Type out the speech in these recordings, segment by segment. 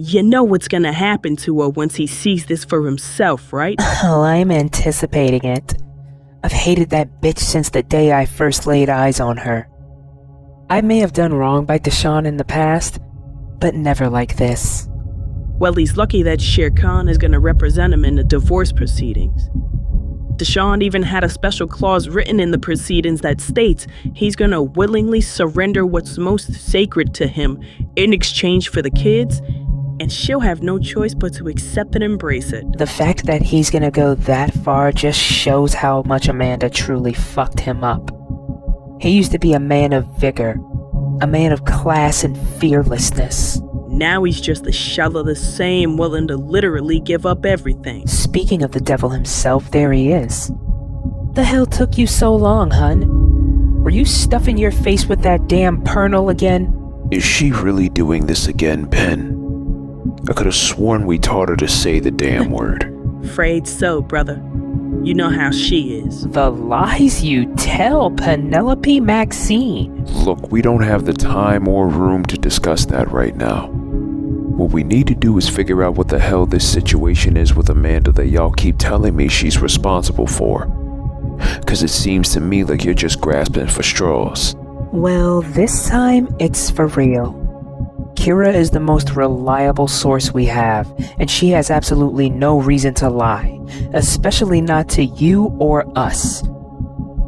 You know what's gonna happen to her once he sees this for himself, right? Oh, I'm anticipating it. I've hated that bitch since the day I first laid eyes on her. I may have done wrong by Deshawn in the past, but never like this. Well, he's lucky that Shere Khan is gonna represent him in the divorce proceedings. Deshawn even had a special clause written in the proceedings that states he's gonna willingly surrender what's most sacred to him in exchange for the kids, and she'll have no choice but to accept and embrace it. The fact that he's gonna go that far just shows how much Amanda truly fucked him up. He used to be a man of vigor, a man of class and fearlessness. Now he's just a shell of the same, willing to literally give up everything. Speaking of the devil himself, there he is. The hell took you so long, hun? Were you stuffing your face with that damn pernal again? Is she really doing this again, Ben? I could have sworn we taught her to say the damn word. Afraid so, brother. You know how she is. The lies you tell, Penelope Maxine. Look, we don't have the time or room to discuss that right now. What we need to do is figure out what the hell this situation is with Amanda that y'all keep telling me she's responsible for. 'Cause it seems to me like you're just grasping for straws. Well, this time it's for real. Kira is the most reliable source we have, and she has absolutely no reason to lie, especially not to you or us.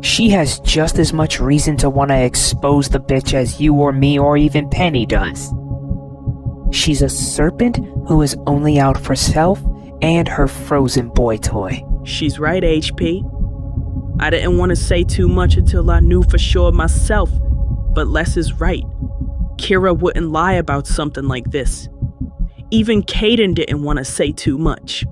She has just as much reason to want to expose the bitch as you or me or even Penny does. She's a serpent who is only out for self and her frozen boy toy. She's right, HP. I didn't want to say too much until I knew for sure myself, but Les is right. Kira wouldn't lie about something like this. Even Caden didn't want to say too much.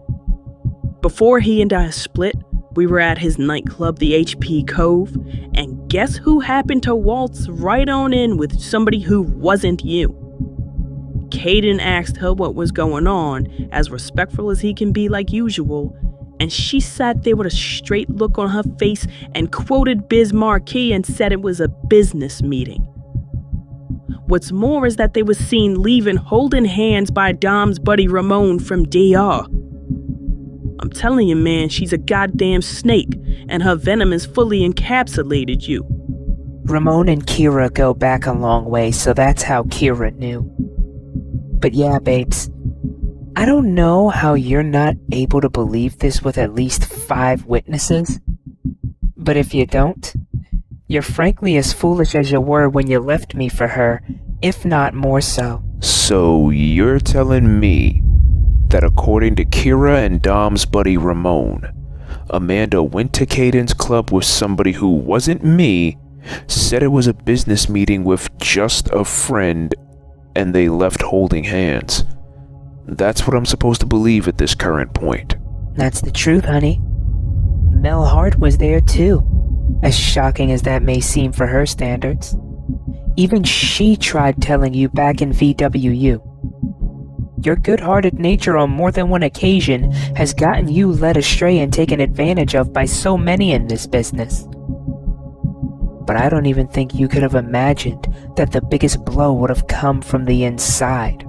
Before he and I split, we were at his nightclub, the HP Cove, and guess who happened to waltz right on in with somebody who wasn't you? Caden asked her what was going on, as respectful as he can be like usual, and she sat there with a straight look on her face and quoted Biz Marquis and said it was a business meeting. What's more is that they were seen leaving holding hands by Dom's buddy Ramon from DR. I'm telling you, man, she's a goddamn snake, and her venom is fully encapsulated you. Ramon and Kira go back a long way, so that's how Kira knew. But yeah, babes, I don't know how you're not able to believe this with at least 5 witnesses. But if you don't, you're frankly as foolish as you were when you left me for her, if not more so. So you're telling me that according to Kira and Dom's buddy Ramon, Amanda went to Caden's club with somebody who wasn't me, said it was a business meeting with just a friend, and they left holding hands. That's what I'm supposed to believe at this current point. That's the truth, honey. Mel Hart was there too, as shocking as that may seem for her standards. Even she tried telling you back in VWU. Your good-hearted nature on more than one occasion has gotten you led astray and taken advantage of by so many in this business. But I don't even think you could have imagined that the biggest blow would have come from the inside.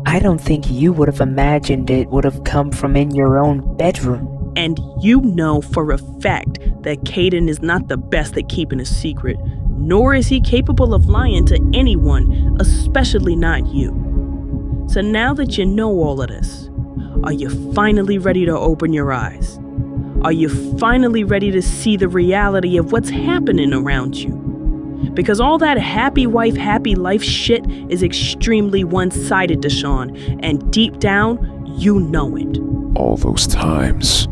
I don't think you would have imagined it would have come from in your own bedroom. And you know for a fact that Caden is not the best at keeping a secret, nor is he capable of lying to anyone, especially not you. So now that you know all of this, are you finally ready to open your eyes? Are you finally ready to see the reality of what's happening around you? Because all that happy wife, happy life shit is extremely one-sided, Deshawn, and deep down, you know it. All those times.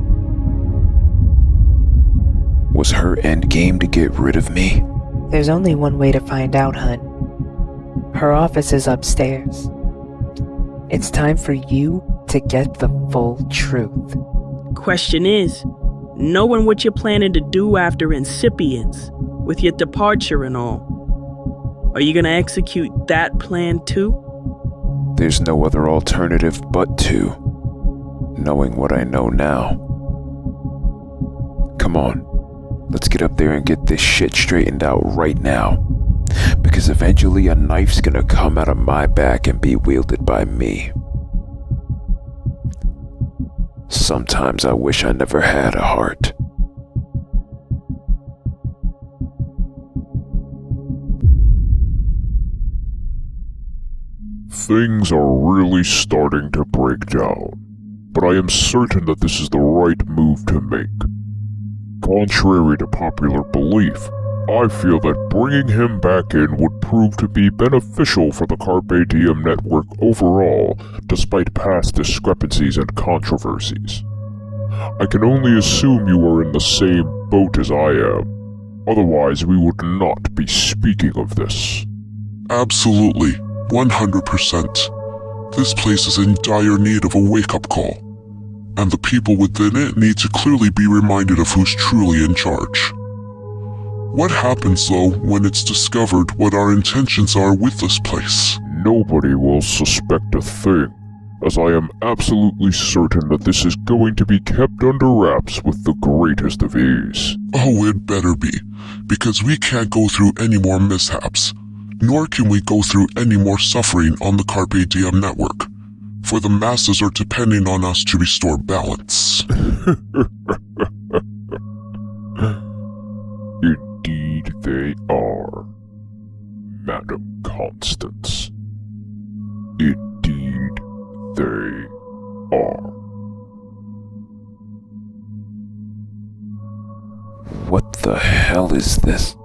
Was her endgame to get rid of me? There's only one way to find out, hun. Her office is upstairs. It's time for you to get the full truth. Question is, knowing what you're planning to do after Incipients, with your departure and all, are you gonna execute that plan too? There's no other alternative but to, knowing what I know now. Come on, let's get up there and get this shit straightened out right now. Because eventually a knife's gonna come out of my back and be wielded by me. Sometimes I wish I never had a heart. Things are really starting to break down, but I am certain that this is the right move to make. Contrary to popular belief, I feel that bringing him back in would prove to be beneficial for the Carpe Diem network overall, despite past discrepancies and controversies. I can only assume you are in the same boat as I am, otherwise we would not be speaking of this. Absolutely, 100%. This place is in dire need of a wake-up call, and the people within it need to clearly be reminded of who's truly in charge. What happens, though, when it's discovered what our intentions are with this place? Nobody will suspect a thing, as I am absolutely certain that this is going to be kept under wraps with the greatest of ease. Oh, it better be, because we can't go through any more mishaps, nor can we go through any more suffering on the Carpe Diem network, for the masses are depending on us to restore balance. Indeed they are, Madam Constance. Indeed they are. What the hell is this?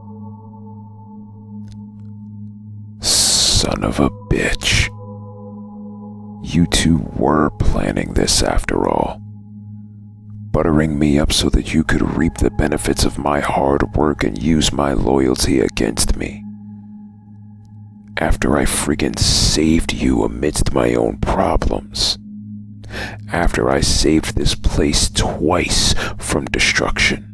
Son of a bitch. You two were planning this after all. Buttering me up so that you could reap the benefits of my hard work and use my loyalty against me. After I friggin' saved you amidst my own problems. After I saved this place twice from destruction.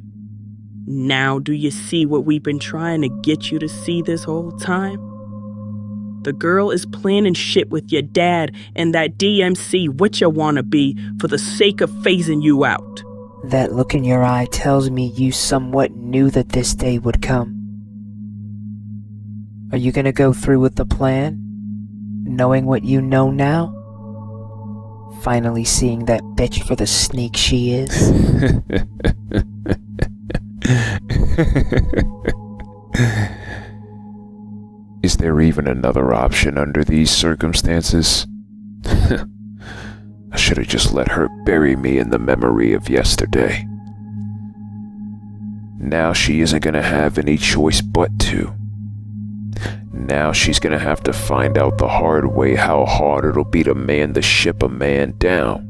Now do you see what we've been trying to get you to see this whole time? The girl is planning shit with your dad and that DMC what you wanna be for the sake of phasing you out. That look in your eye tells me you somewhat knew that this day would come. Are you gonna go through with the plan, knowing what you know now? Finally seeing that bitch for the sneak she is? Is there even another option under these circumstances? I should have just let her bury me in the memory of yesterday. Now she isn't gonna have any choice but to. Now she's gonna have to find out the hard way how hard it'll be to man the ship a man down.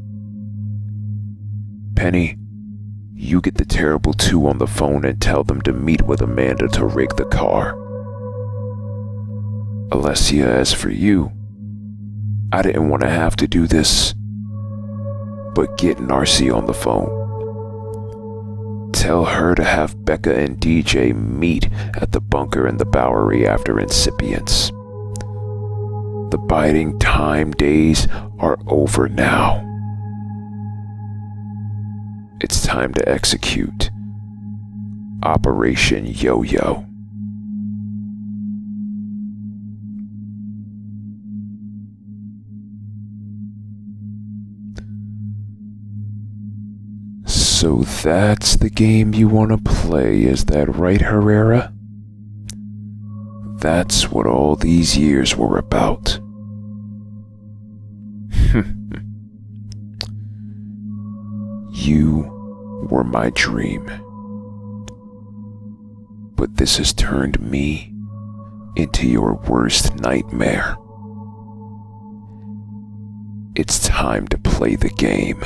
Penny, you get the Terrible Two on the phone and tell them to meet with Amanda to rig the car. Alessia, as for you, I didn't want to have to do this, but get Narcy on the phone. Tell her to have Becca and DJ meet at the bunker in the Bowery after Incipients. The biding time days are over now. It's time to execute Operation Yo-Yo. So that's the game you want to play, is that right, Herrera? That's what all these years were about. You were my dream. But this has turned me into your worst nightmare. It's time to play the game.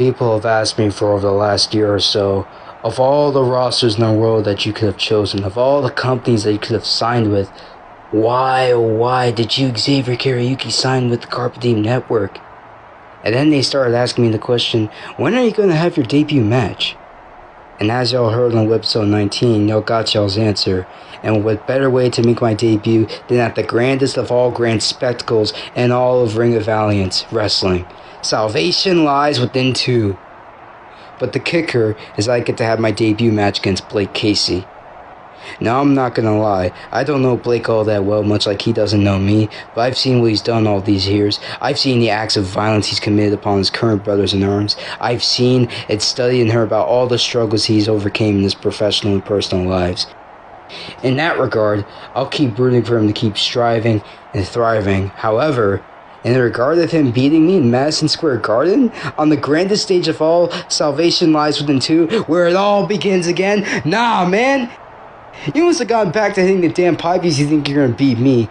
People have asked me for over the last year or so, of all the rosters in the world that you could have chosen, of all the companies that you could have signed with, why, oh why did you, Xavier Kariuki, sign with the Carpe Diem Network? And then they started asking me the question, when are you going to have your debut match? And as y'all heard on episode 19, y'all got y'all's answer. And what better way to make my debut than at the grandest of all grand spectacles in all of Ring of Valiance Wrestling. Salvation lies within two. But the kicker is I get to have my debut match against Blake Casey. Now I'm not gonna lie, I don't know Blake all that well, much like he doesn't know me, but I've seen what he's done all these years. I've seen the acts of violence he's committed upon his current brothers in arms. I've seen and studied and heard about all the struggles he's overcame in his professional and personal lives. In that regard, I'll keep rooting for him to keep striving and thriving. However, in the regard of him beating me in Madison Square Garden, on the grandest stage of all, Salvation Lies Within 2, where it all begins again, nah, man! You must have gone back to hitting the damn pipies you think you're gonna beat me.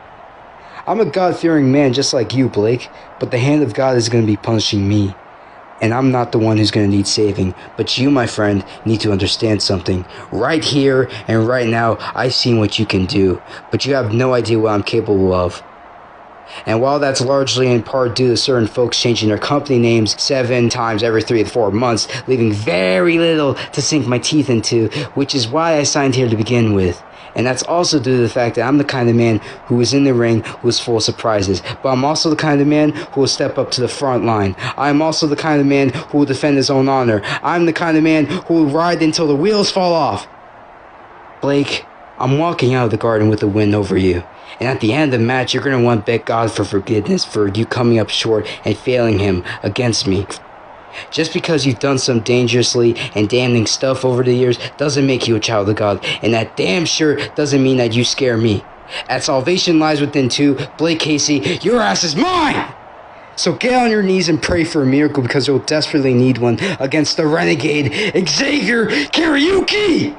I'm a God-fearing man just like you, Blake, but the hand of God is gonna be punishing me. And I'm not the one who's gonna need saving, but you, my friend, need to understand something. Right here and right now, I've seen what you can do, but you have no idea what I'm capable of. And while that's largely in part due to certain folks changing their company names 7 times every 3 to 4 months, leaving very little to sink my teeth into, which is why I signed here to begin with. And that's also due to the fact that I'm the kind of man who is in the ring, who is full of surprises. But I'm also the kind of man who will step up to the front line. I'm also the kind of man who will defend his own honor. I'm the kind of man who will ride until the wheels fall off. Blake, I'm walking out of the garden with a win over you. And at the end of the match, you're going to want to beg God for forgiveness for you coming up short and failing him against me. Just because you've done some dangerously and damning stuff over the years doesn't make you a child of God. And that damn sure doesn't mean that you scare me. At Salvation Lies Within 2, Blake Casey, your ass is mine! So get on your knees and pray for a miracle because you'll desperately need one against the renegade Xavier Kariuki!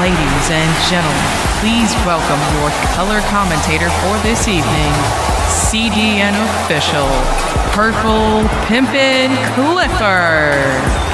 Ladies and gentlemen, please welcome your color commentator for this evening, CDN official, Purple Pimpin' Clifford.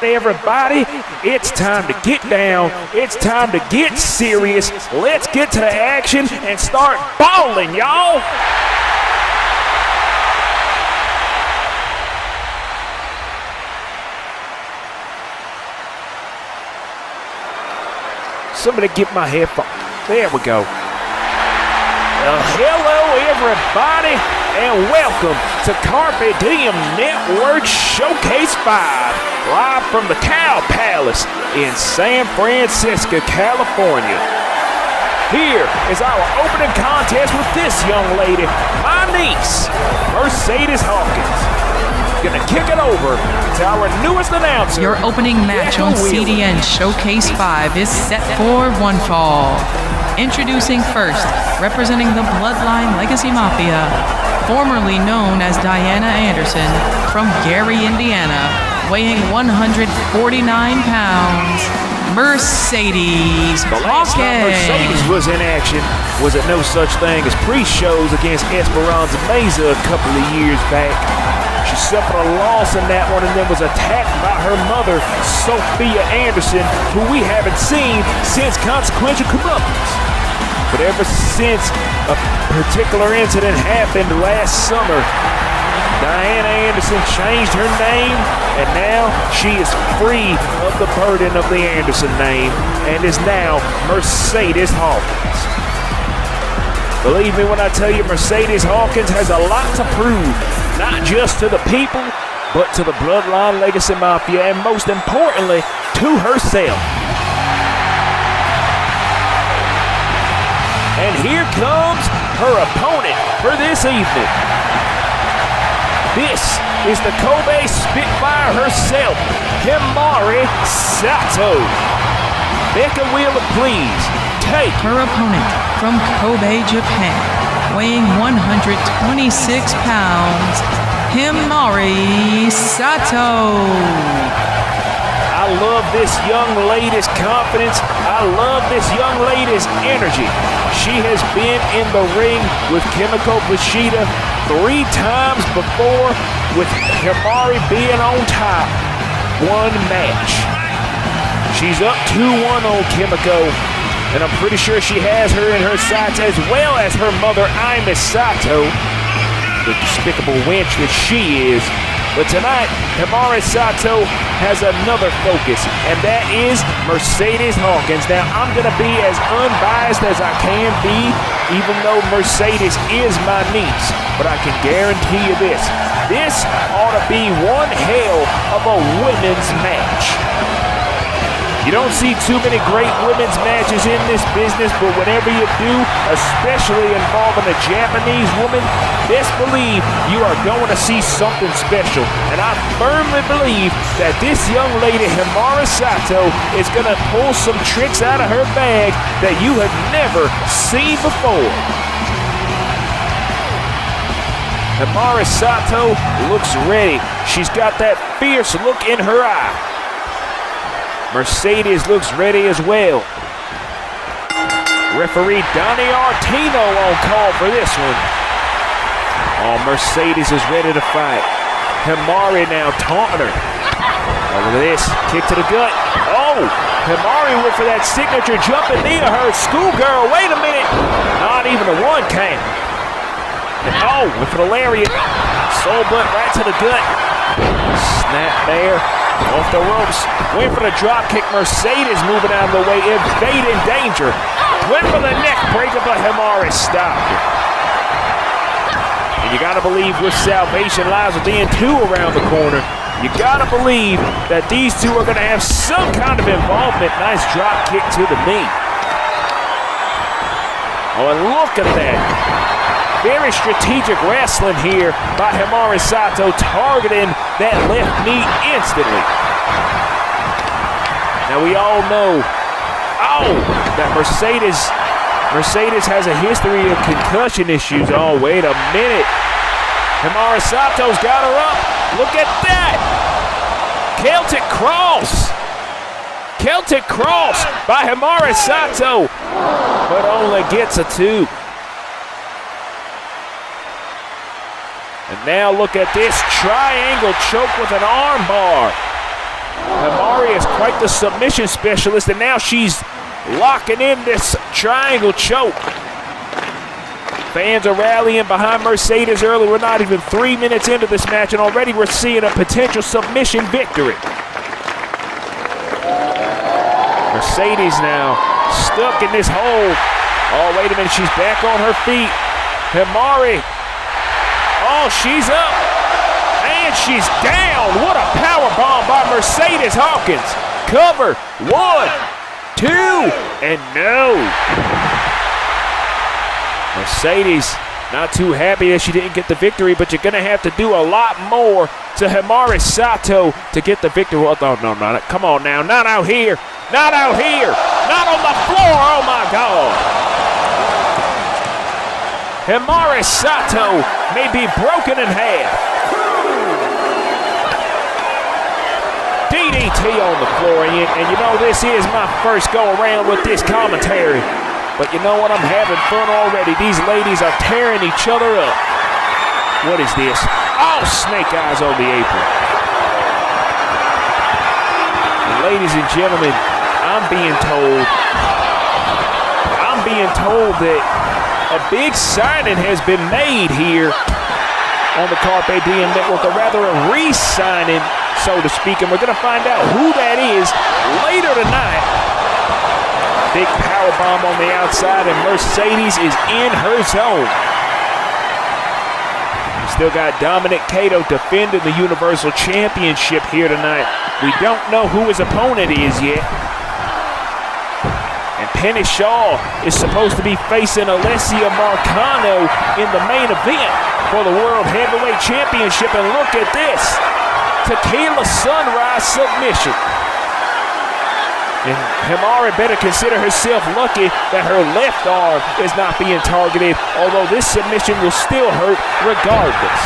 Everybody, it's time to get down. It's time to get serious. Let's get to the action and start balling, y'all. Somebody get my headphones. There we go. Hello, everybody, and welcome to Carpe Diem Network Showcase 5, live from the CAW Palace in San Francisco, California. Here is our opening contest with this young lady, my niece, Mercedes Hawkins. Gonna kick it over to our newest announcer. Your opening match on CDN Showcase 5 is set for one fall. Introducing first, representing the Bloodline Legacy Mafia, formerly known as Diana Anderson, from Gary, Indiana, weighing 149 pounds, Mercedes The last time Hawkins. Mercedes was in action was at no such thing as pre-shows against Esperanza Meza a couple of years back. She suffered a loss in that one and then was attacked by her mother, Sophia Anderson, who we haven't seen since Consequential Comeuppance. But ever since a particular incident happened last summer, Diana Anderson changed her name, and now she is free of the burden of the Anderson name and is now Mercedes Hawkins. Believe me when I tell you, Mercedes Hawkins has a lot to prove, not just to the people, but to the Bloodline Legacy Mafia, and most importantly, to herself. And here comes her opponent for this evening. This is the Kobe Spitfire herself, Himari Sato. Becca Wheeler, please take Her opponent from Kobe, Japan, weighing 126 pounds, Himari Sato. I love this young lady's confidence. I love this young lady's energy. She has been in the ring with Kimiko Bushida 3 times before, with Himari being on top 1 match. She's up 2-1 on Kimiko, and I'm pretty sure she has her in her sights, as well as her mother, Aimi Sato, the despicable wench that she is. But tonight, Himari Sato has another focus, and that is Mercedes Hawkins. Now, I'm going to be as unbiased as I can be, even though Mercedes is my niece. But I can guarantee you this. This ought to be one hell of a women's match. You don't see too many great women's matches in this business, but whenever you do, especially involving a Japanese woman, best believe you are going to see something special. And I firmly believe that this young lady, Himari Sato, is going to pull some tricks out of her bag that you have never seen before. Himari Sato looks ready. She's got that fierce look in her eye. Mercedes looks ready as well. Referee Donnie Artino on call for this one. Oh, Mercedes is ready to fight. Himari now taunting her. Oh, look at this. Kick to the gut. Oh, Himari went for that signature jumping knee to her. Schoolgirl, wait a minute. Not even a 1 count. And oh, went for the lariat. Soul butt right to the gut. Snap there. Off the ropes, went for the drop kick. Mercedes moving out of the way, evading danger. Went for the neck breaker, but Himari stopped it. And you gotta believe with salvation lies within 2 around the corner. You gotta believe that these two are gonna have some kind of involvement. Nice drop kick to the knee. Oh, and look at that. Very strategic wrestling here by Himari Sato, targeting that left knee instantly. Now we all know, that Mercedes has a history of concussion issues. Oh, wait a minute. Himari Sato's got her up. Look at that. Celtic Cross. Celtic Cross by Himari Sato, but only gets a 2. And now look at this triangle choke with an arm bar. Himari is quite the submission specialist, and now she's locking in this triangle choke. Fans are rallying behind Mercedes early. We're not even 3 minutes into this match, and already we're seeing a potential submission victory. Mercedes now stuck in this hole. Oh, wait a minute, she's back on her feet. Himari Oh, she's up. And she's down. What a power bomb by Mercedes Hawkins. Cover. 1, 2, and no. Mercedes not too happy that she didn't get the victory, but you're going to have to do a lot more to Himari Sato to get the victory. Oh, no, come on now. Not out here. Not out here. Not on the floor. Oh, my God. Himari Sato may be broken in half. DDT on the floor, and you know this is my first go around with this commentary. But you know what? I'm having fun already. These ladies are tearing each other up. What is this? Oh, snake eyes on the apron. And ladies and gentlemen, I'm being told that a big signing has been made here on the Carpe Diem Network, or rather a re-signing, so to speak, and we're going to find out who that is later tonight. Big power bomb on the outside, and Mercedes is in her zone. We still got Dominic Cato defending the Universal Championship here tonight. We don't know who his opponent is yet. And Penny Shaw is supposed to be facing Alessia Marcano in the main event for the World Heavyweight Championship. And look at this. Tequila Sunrise submission. And Himari better consider herself lucky that her left arm is not being targeted, although this submission will still hurt regardless.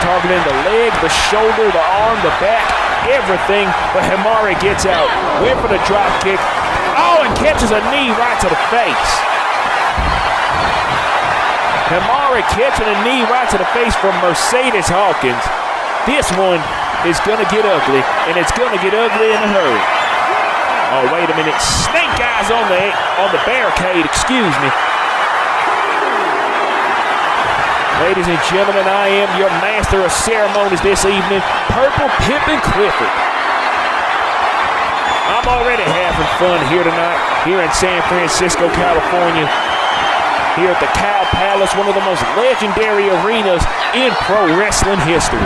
Targeting the leg, the shoulder, the arm, the back, everything, but Himari gets out. Went for the drop kick. Oh, and catches a knee right to the face. Himari catching a knee right to the face from Mercedes Hawkins. This one is going to get ugly, and it's going to get ugly in a hurry. Oh, wait a minute. Snake eyes on the barricade, excuse me. Ladies and gentlemen, I am your master of ceremonies this evening, Purple Pimpin' Clifford. I'm already having fun here tonight, here in San Francisco, California. Here at the CAW Palace, one of the most legendary arenas in pro wrestling history.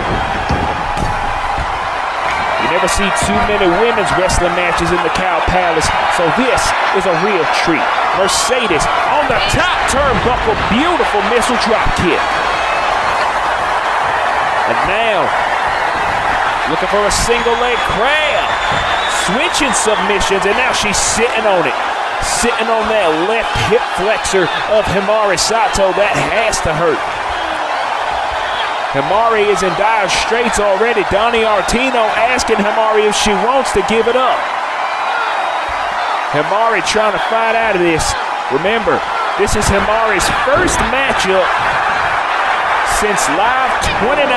You never see too many women's wrestling matches in the CAW Palace, so this is a real treat. Mercedes on the top turnbuckle, beautiful missile drop kick. And now, looking for a single leg crab. Switching submissions, and now she's sitting on it. Sitting on that left hip flexor of Himari Sato. That has to hurt. Himari is in dire straits already. Donnie Artino asking Himari if she wants to give it up. Himari trying to fight out of this. Remember, this is Himari's first matchup since Live 29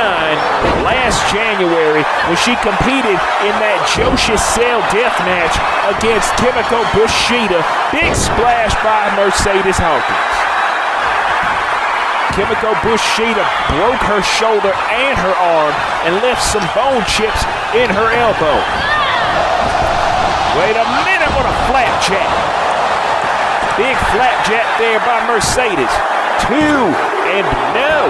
last January when she competed in that Joshi Cell death match against Kimiko Bushida. Big splash by Mercedes Hawkins. Kimiko Bushida broke her shoulder and her arm and left some bone chips in her elbow. Wait a minute, what a flapjack. Big flapjack there by Mercedes. 2 and no.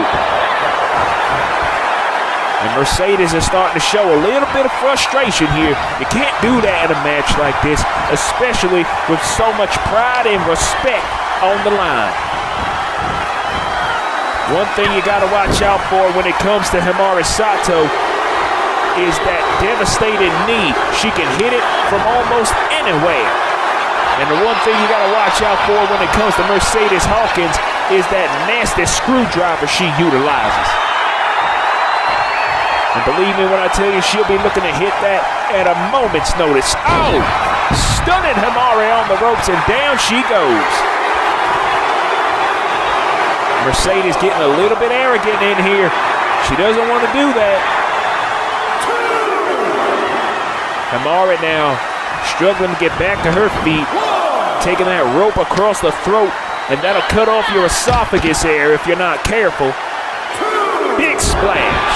And Mercedes is starting to show a little bit of frustration here. You can't do that in a match like this, especially with so much pride and respect on the line. One thing you got to watch out for when it comes to Himari Sato is that devastating knee. She can hit it from almost anywhere. And the one thing you got to watch out for when it comes to Mercedes Hawkins is that nasty screwdriver she utilizes. And believe me when I tell you, she'll be looking to hit that at a moment's notice. Oh! Stunning Himari on the ropes, and down she goes. Mercedes getting a little bit arrogant in here. She doesn't want to do that. Himari now struggling to get back to her feet. Taking that rope across the throat, and that'll cut off your esophagus air if you're not careful. Big splash.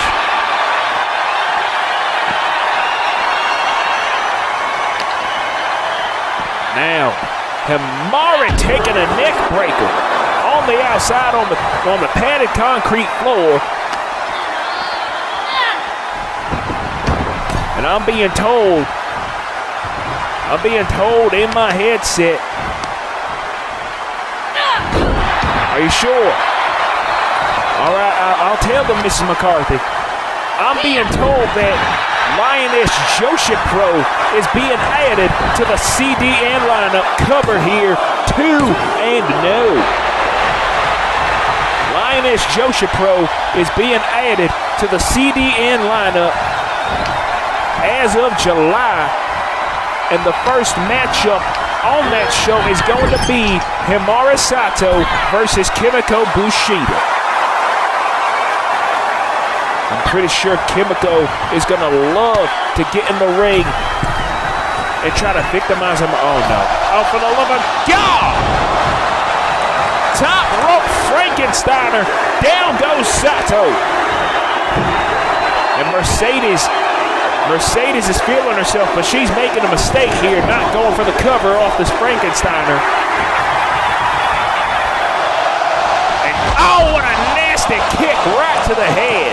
Now, Himari taking a neck breaker on the outside on the padded concrete floor. And I'm being told in my headset. Are you sure? All right, I'll tell them, Mrs. McCarthy. I'm being told that Lioness Joseph Pro is being added to the CDN lineup. Cover here, 2-0. Lioness Joseph Pro is being added to the CDN lineup as of July. And the first matchup on that show is going to be Himari Sato versus Kimiko Bushida. I'm pretty sure Kimiko is going to love to get in the ring and try to victimize him. Oh, no. Oh, for the love of God! Top rope Frankensteiner. Down goes Sato. And Mercedes is feeling herself, but she's making a mistake here, not going for the cover off this Frankensteiner. And oh, what a nasty kick right to the head.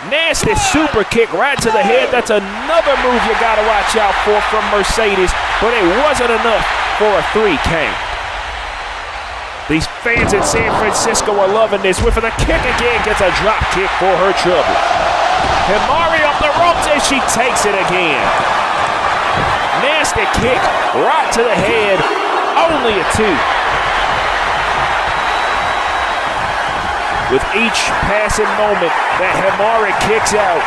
Nasty super kick right to the head. That's another move you gotta watch out for from Mercedes, but it wasn't enough for a 3 count. These fans in San Francisco are loving this. With the kick again, gets a drop kick for her trouble. Himari off the ropes and she takes it again. Nasty kick right to the head. Only a 2. With each passing moment that Himari kicks out,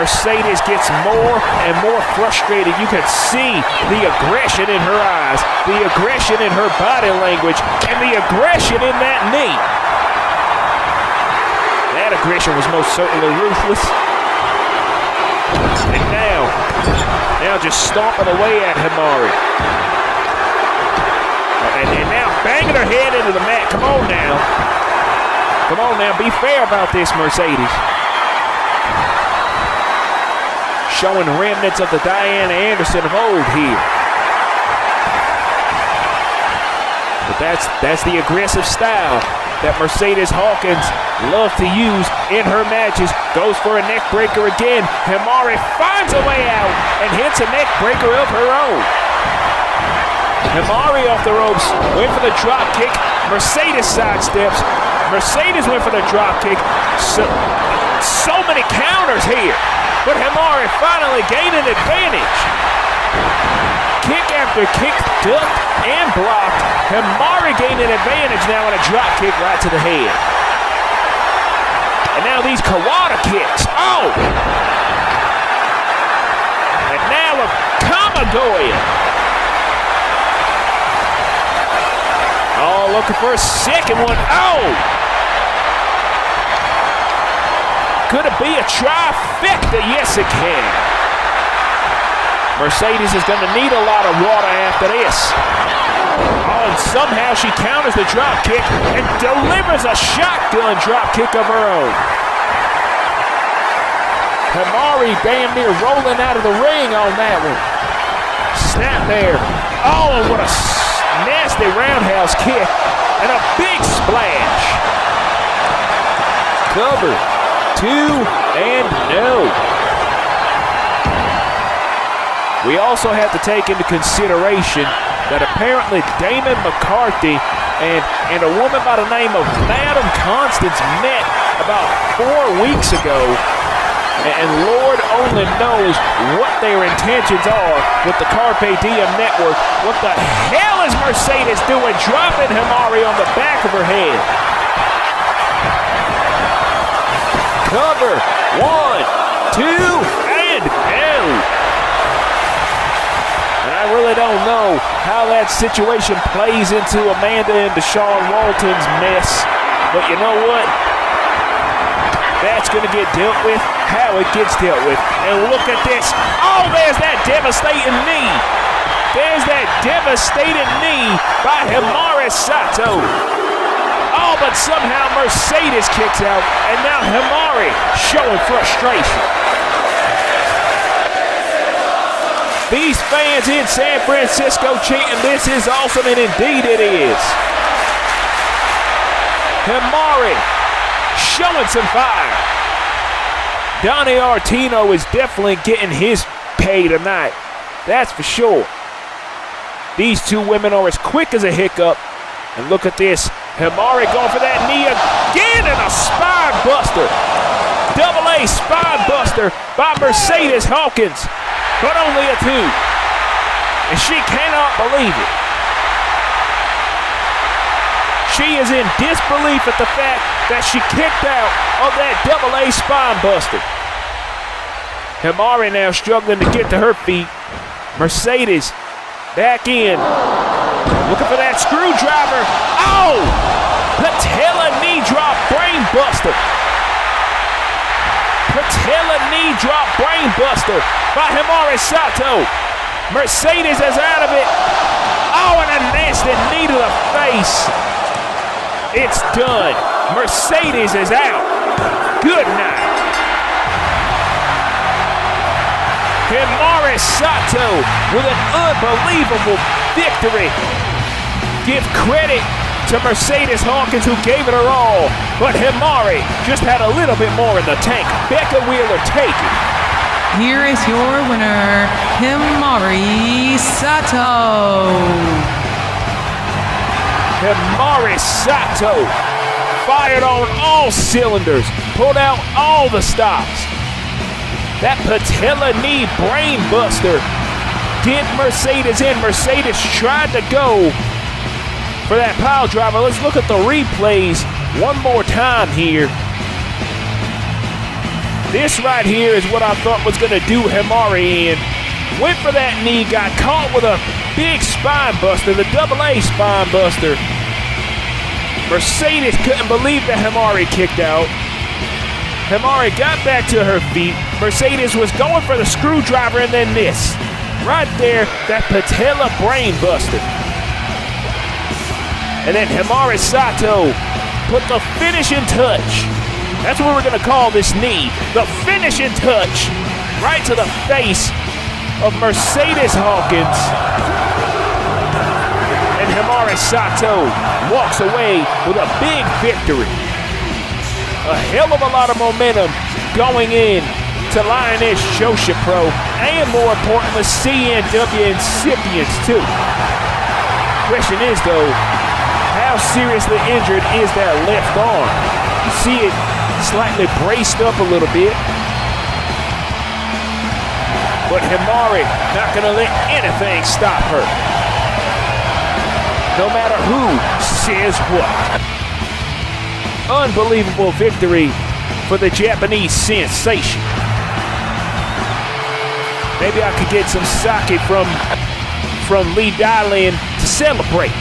Mercedes gets more and more frustrated. You can see the aggression in her eyes, the aggression in her body language, and the aggression in that knee. That aggression was most certainly ruthless. And now just stomping away at Himari. And now banging her head into the mat. Come on now. Come on now, be fair about this, Mercedes. Showing remnants of the Diana Anderson of old here. But that's the aggressive style that Mercedes Hawkins loves to use in her matches. Goes for a neck breaker again. Himari finds a way out and hits a neck breaker of her own. Himari off the ropes, went for the drop kick. Mercedes sidesteps. Mercedes went for the drop kick. So many counters here. But Himari finally gained an advantage. Kick after kick, ducked and blocked. Himari gained an advantage now in a drop kick right to the head. And now these Kawada kicks. Oh! And now a Kamagoya. Oh, looking for a second one. Oh! Could it be a trifecta? Yes, it can. Mercedes is going to need a lot of water after this. Oh, and somehow she counters the drop kick and delivers a shotgun drop kick of her own. Himari damn near rolling out of the ring on that one. Snap there. Oh, and what a nasty roundhouse kick and a big splash. Cover. 2-0. We also have to take into consideration that apparently Damon McCarthy and a woman by the name of Madam Constance met about 4 weeks ago. And Lord only knows what their intentions are with the Carpe Diem network. What the hell is Mercedes doing, dropping Himari on the back of her head? Cover. 1, 2, and no. And I really don't know how that situation plays into Amanda and Deshaun Walton's mess. But you know what? That's going to get dealt with how it gets dealt with. And look at this. Oh, there's that devastating knee. There's that devastating knee by Himari Sato. Oh, but somehow Mercedes kicks out, and now Himari showing frustration. These fans in San Francisco chanting, "This is awesome," and indeed it is. Himari showing some fire. Donnie Artino is definitely getting his pay tonight. That's for sure. These two women are as quick as a hiccup. And look at this. Himari going for that knee again and a spine buster. Double A spine buster by Mercedes Hawkins. But only a 2. And she cannot believe it. She is in disbelief at the fact that she kicked out of that double A spine buster. Himari now struggling to get to her feet. Mercedes back in. Looking for that screwdriver. Oh! Patella knee drop brain buster. Patella knee drop brain buster by Himari Sato. Mercedes is out of it. Oh, and a nasty knee to the face. It's done. Mercedes is out. Good night. Himari Sato with an unbelievable victory. Give credit to Mercedes Hawkins, who gave it her all, but Himari just had a little bit more in the tank. Becca Wheeler, take it. Here is your winner, Himari Sato. Himari Sato fired on all cylinders, pulled out all the stops. That patella knee brain buster did Mercedes in. Mercedes tried to go for that pile driver. Let's look at the replays one more time here. This right here is what I thought was going to do Himari in. Went for that knee, got caught with a big spine buster, the double A spine buster. Mercedes couldn't believe that Himari kicked out. Himari got back to her feet. Mercedes was going for the screwdriver and then this. Right there, that patella brain buster. And then Himari Sato put the finishing touch. That's what we're going to call this knee. The finishing touch right to the face of Mercedes Hawkins. And Himari Sato walks away with a big victory. A hell of a lot of momentum going in to Lioness Joshi Pro, and more importantly, CNW incipients too. Question is though, how seriously injured is that left arm? You see it slightly braced up a little bit. But Himari not gonna let anything stop her. No matter who says what. Unbelievable victory for the Japanese sensation. Maybe I could get some sake from Lee Dylan to celebrate.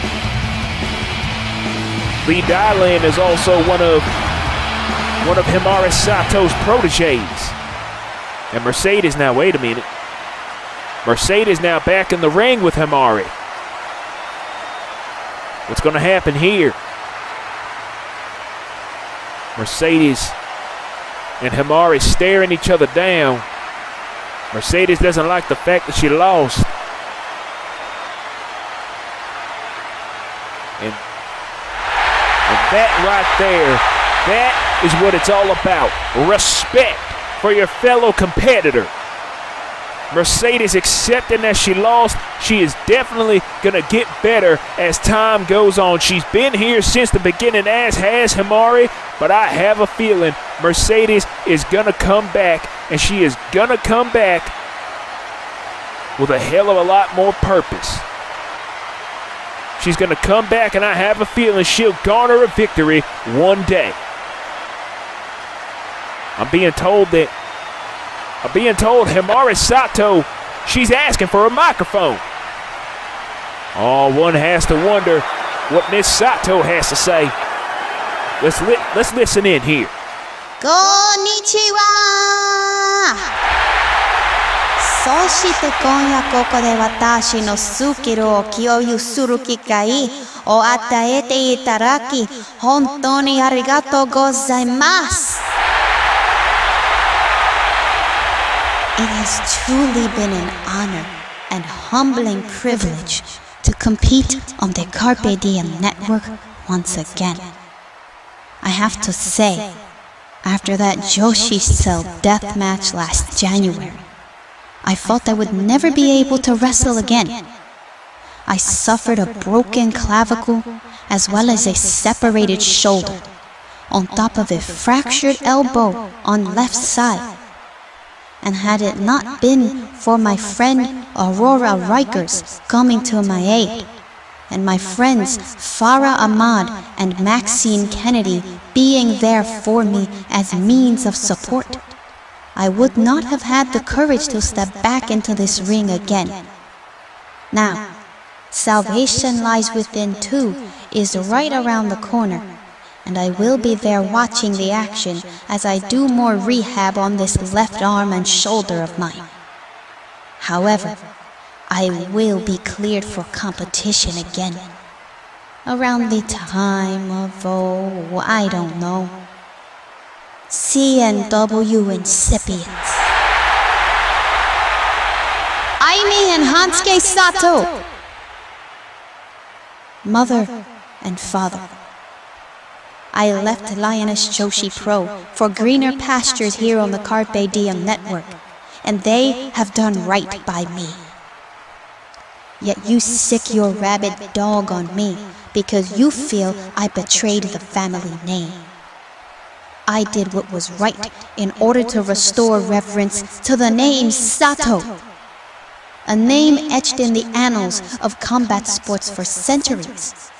Lee Dylan is also one of Himari Sato's proteges. And Mercedes now, wait a minute. Mercedes now back in the ring with Himari. What's going to happen here? Mercedes and Himari staring each other down. Mercedes doesn't like the fact that she lost. And that right there, that is what it's all about. Respect for your fellow competitor. Mercedes accepting that she lost. She is definitely going to get better as time goes on. She's been here since the beginning, as has Himari, but I have a feeling Mercedes is going to come back, and she is going to come back with a hell of a lot more purpose. She's going to come back, and I have a feeling she'll garner a victory one day. I'm being told Himari Sato, she's asking for a microphone. Oh, one has to wonder what Miss Sato has to say. Let's listen in here. Konnichiwa! そして今夜ここで私のスキルを共有する機会を与えていただき本当にありがとうございます。It has truly been an honor and humbling privilege to compete on the Carpe Diem network once again. I have to say, after that Joshi Cell death match last January, I felt I would never be able to wrestle again. I suffered a broken clavicle as well as a separated shoulder, on top of a fractured elbow on left side. And had it not been for my friend Aurora Rikers coming to my aid, and my friends Farah Ahmad and Maxine Kennedy being there for me as means of support, I would not have had the courage to step back into this ring again. Now, Salvation Lies Within 2 is right around the corner, and I will be there watching the action as I do more rehab on this left arm and shoulder of mine. However, I will be cleared for competition again. Around the time of, I don't know, CNW incipients. Aimi and Hansuke Sato. Mother and father. I left Lioness Joshi Pro for greener pastures here on the Carpe Diem network, and they have done right by me. Yet you sick your rabid dog on me because you feel I betrayed the family name. I did what was right in order to restore reverence to the name Sato, a name etched in the annals of combat sports for centuries,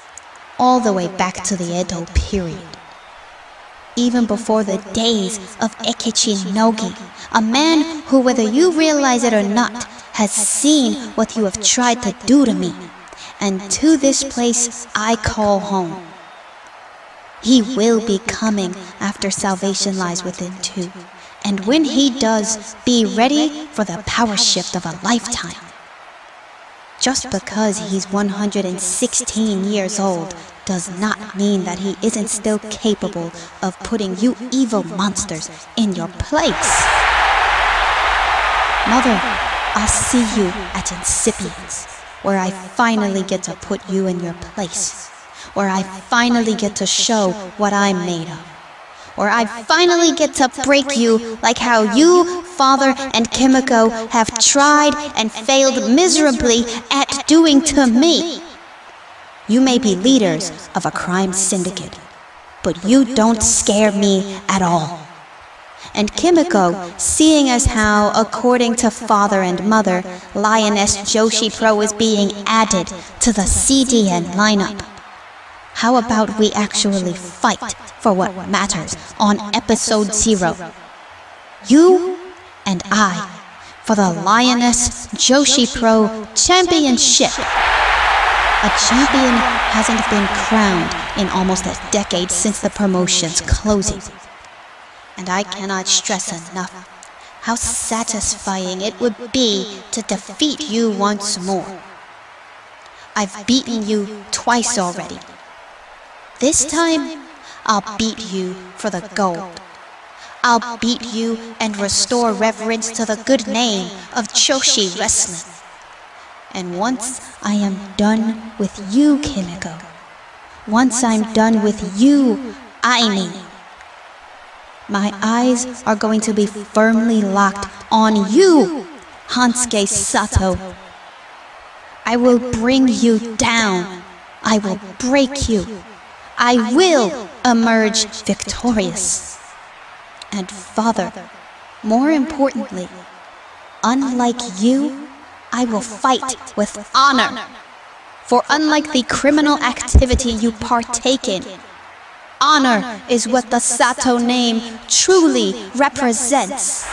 all the way back to the Edo period. Even before the days of Ekichi Nogi, a man who, whether you realize it or not, has seen what you have tried to do to me, and to this place I call home. He will be coming after Salvation Lies Within 2, and when he does, be ready for the power shift of a lifetime. Just because he's 116 years old does not mean that he isn't still capable of putting you evil monsters in your place. Mother, I'll see you at Incipients, where I finally get to put you in your place, where I finally get to show what I'm made of, where I finally get to break you like how you, Father, and Kimiko have tried and failed miserably at doing to me. You may be leaders of a crime syndicate, but you don't scare me at all. And Kimiko, seeing as how, according to Father and Mother, Lioness Joshi Pro is being added to the CDN lineup, how about we actually fight for what matters on episode 0? You and I, for the Lioness Joshi Pro Championship. A champion hasn't been crowned in almost a decade since the promotion's closing. And I cannot stress enough how satisfying it would be to defeat you once more. I've beaten you twice already. This time, I'll beat you for the gold. I'll beat you and restore reverence to the good name of Joshi Wrestling. And once I am done with you, Kimiko, once I'm done with you, Aimi, my eyes are going to be firmly locked on you, Hansuke Sato. I will bring you down. I will break you. I will emerge victorious. And Father, more importantly, unlike you, I will fight with honor. For unlike the criminal activity you partake in, honor is what the Sato name truly represents.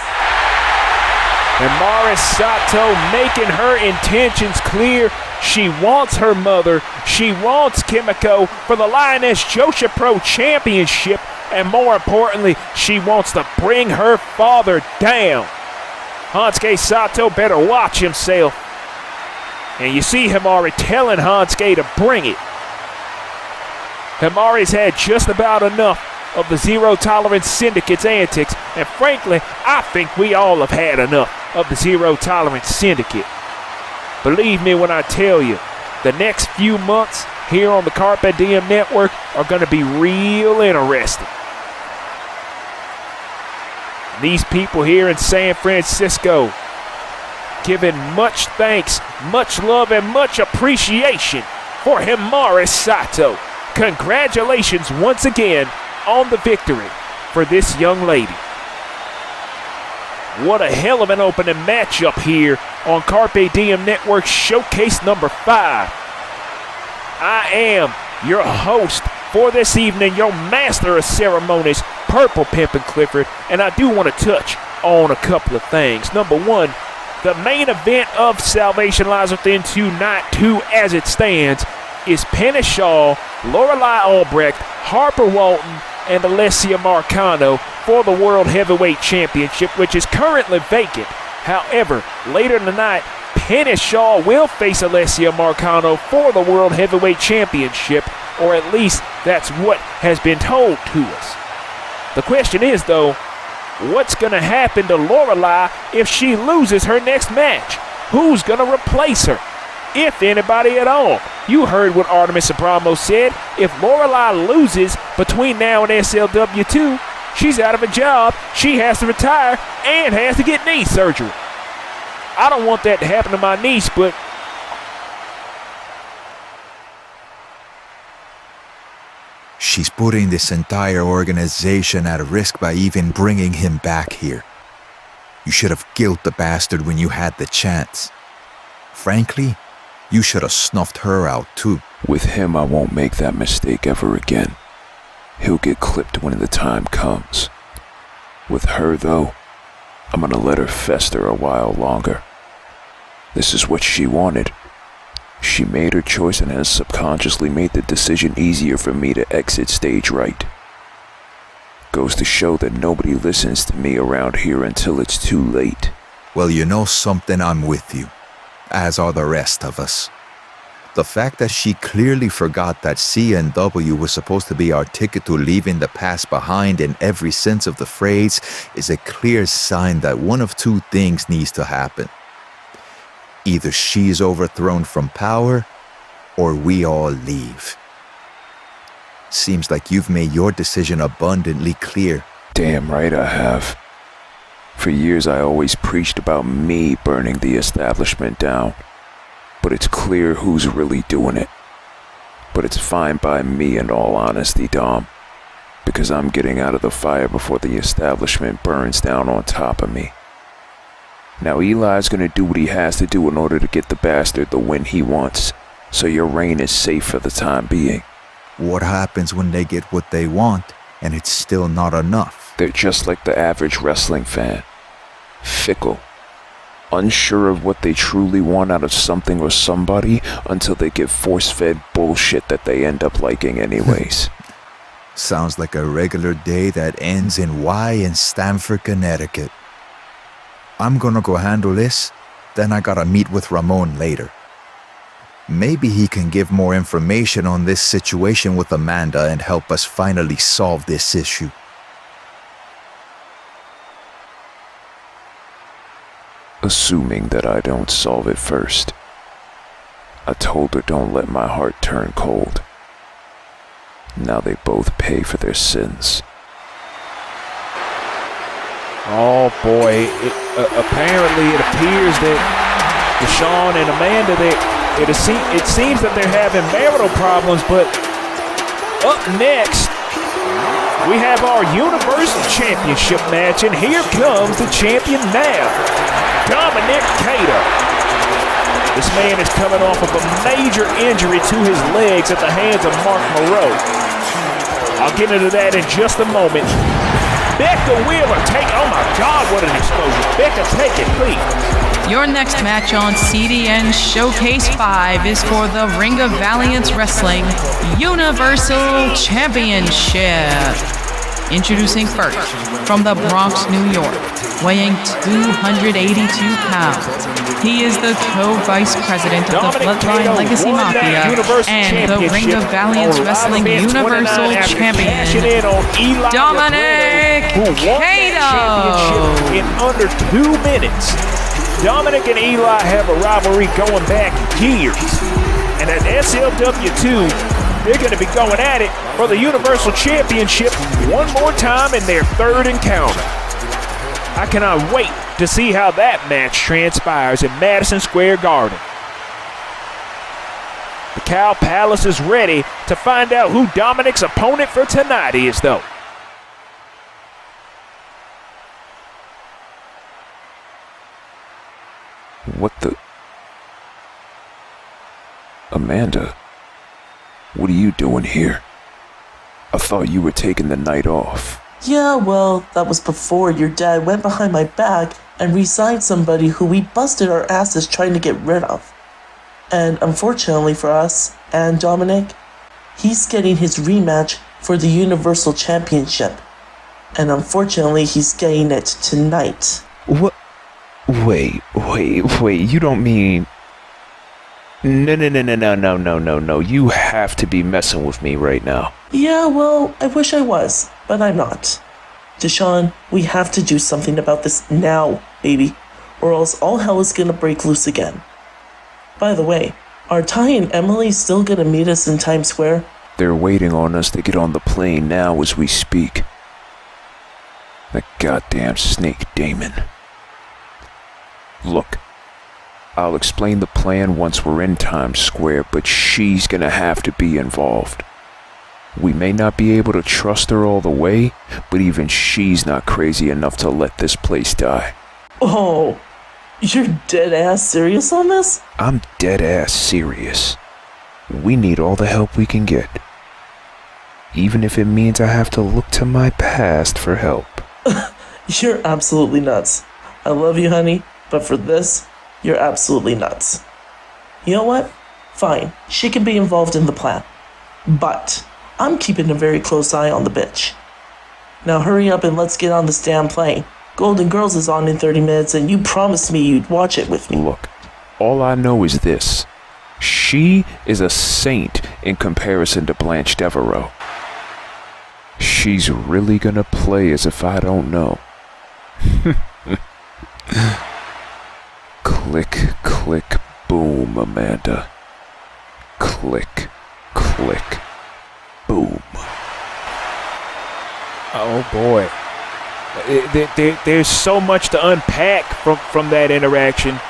And Mari Sato making her intentions clear. She wants her mother, she wants Kimiko for the Lioness Joshi Pro Championship, and more importantly, she wants to bring her father down. Hansuke Sato better watch himself. And you see Himari telling Hansuke to bring it. Himari's had just about enough of the Zero Tolerance Syndicate's antics, and frankly, I think we all have had enough of the Zero Tolerance Syndicate. Believe me when I tell you, the next few months here on the Carpe Diem Network are going to be real interesting. These people here in San Francisco giving much thanks, much love, and much appreciation for Himari Sato. Congratulations once again on the victory for this young lady. What a hell of an opening matchup here on Carpe Diem Network Showcase number 5. I am your host for this evening, your master of ceremonies, Purple Pimpin' Clifford, and I do want to touch on a couple of things. Number one, the main event of Salvation Lies Within 2 Night 2 as it stands is Penny Shaw, Lorelei Albrecht, Harper Walton, and Alessia Marcano for the World Heavyweight Championship, which is currently vacant. However, later in the night, Penny Shaw will face Alessia Marcano for the World Heavyweight Championship, or at least that's what has been told to us. The question is, though, what's going to happen to Lorelei if she loses her next match? Who's going to replace her? If anybody at all. You heard what Artemis Abramo said. If Lorelei loses between now and SLW2, she's out of a job, she has to retire, and has to get knee surgery. I don't want that to happen to my niece, but she's putting this entire organization at risk by even bringing him back here. You should have killed the bastard when you had the chance. Frankly, you should have snuffed her out too. with him I won't make that mistake ever again. He'll get clipped when the time comes. With her, though, I'm gonna let her fester a while longer. This is what she wanted. She made her choice and has subconsciously made the decision easier for me to exit stage right. Goes to show that nobody listens to me around here until it's too late. Well, you know something, I'm with you, as are the rest of us. The fact that she clearly forgot that C&W was supposed to be our ticket to leaving the past behind in every sense of the phrase is a clear sign that one of two things needs to happen. Either she's overthrown from power, or we all leave. Seems like you've made your decision abundantly clear. Damn right I have. For years I always preached about me burning the establishment down. But it's clear who's really doing it. But it's fine by me, in all honesty, Dom. Because I'm getting out of the fire before the establishment burns down on top of me. Now Eli's gonna do what he has to do in order to get the bastard the win he wants. So your reign is safe for the time being. What happens when they get what they want, and it's still not enough? They're just like the average wrestling fan. Fickle. Unsure of what they truly want out of something or somebody until they get force-fed bullshit that they end up liking anyways. Sounds like a regular day that ends in Y in Stamford, Connecticut. I'm gonna go handle this, then I gotta meet with Ramon later. Maybe he can give more information on this situation with Amanda and help us finally solve this issue. Assuming that I don't solve it first. I told her don't let my heart turn cold. Now they both pay for their sins. Oh boy, apparently it appears that Deshaun and Amanda, it seems that they're having marital problems, but up next, we have our Universal Championship match, and here comes the champion now, Dominic Cato. This man is coming off of a major injury to his legs at the hands of Mark Moreau. I'll get into that in just a moment. Becca Wheeler, oh my God, what an explosion. Becca, take it, please. Your next match on CDN Showcase 5 is for the Ring of Valiance Wrestling Universal Championship. Introducing first, from the Bronx, New York, weighing 282 pounds. He is the co-vice president of the Bloodline Legacy Mafia and the Ring of Valiance Wrestling Universal Champion, Dominic Cato. In under 2 minutes. Dominic and Eli have a rivalry going back years. And at SLW2, they're going to be going at it for the Universal Championship one more time in their third encounter. I cannot wait to see how that match transpires in Madison Square Garden. The Cow Palace is ready to find out who Dominic's opponent for tonight is, though. What the? Amanda, what are you doing here? I thought you were taking the night off. Yeah, well, that was before your dad went behind my back and resigned somebody who we busted our asses trying to get rid of. And unfortunately for us and Dominic, he's getting his rematch for the Universal Championship. And unfortunately, he's getting it tonight. What? Wait, you don't mean... No. You have to be messing with me right now. Yeah, well, I wish I was, but I'm not. Deshaun, we have to do something about this now, baby, or else all hell is gonna break loose again. By the way, are Ty and Emily still gonna meet us in Times Square? They're waiting on us to get on the plane now as we speak. That goddamn snake Damon. Look, I'll explain the plan once we're in Times Square, but she's gonna have to be involved. We may not be able to trust her all the way, but even she's not crazy enough to let this place die. Oh, you're dead-ass serious on this? I'm dead-ass serious. We need all the help we can get. Even if it means I have to look to my past for help. You're absolutely nuts. I love you, honey, but for this, you're absolutely nuts. You know what? Fine, she can be involved in the plan. But I'm keeping a very close eye on the bitch. Now hurry up and let's get on this damn plane. Golden Girls is on in 30 minutes and you promised me you'd watch it with me. Look, all I know is this. She is a saint in comparison to Blanche Devereaux. She's really gonna play as if I don't know. Click, click, boom, Amanda. Click, click, boom. Oh boy. There's so much to unpack from that interaction.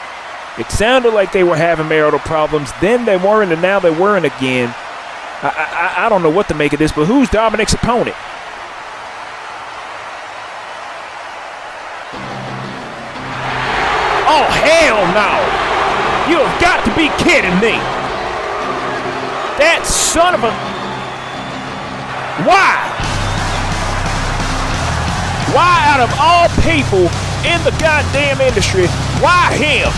It sounded like they were having marital problems, then they weren't, and now they weren't again. I don't know what to make of this, but who's Dominic's opponent? Oh, hell no! You have got to be kidding me! That son of a... Why? Why, out of all people in the goddamn industry, why him?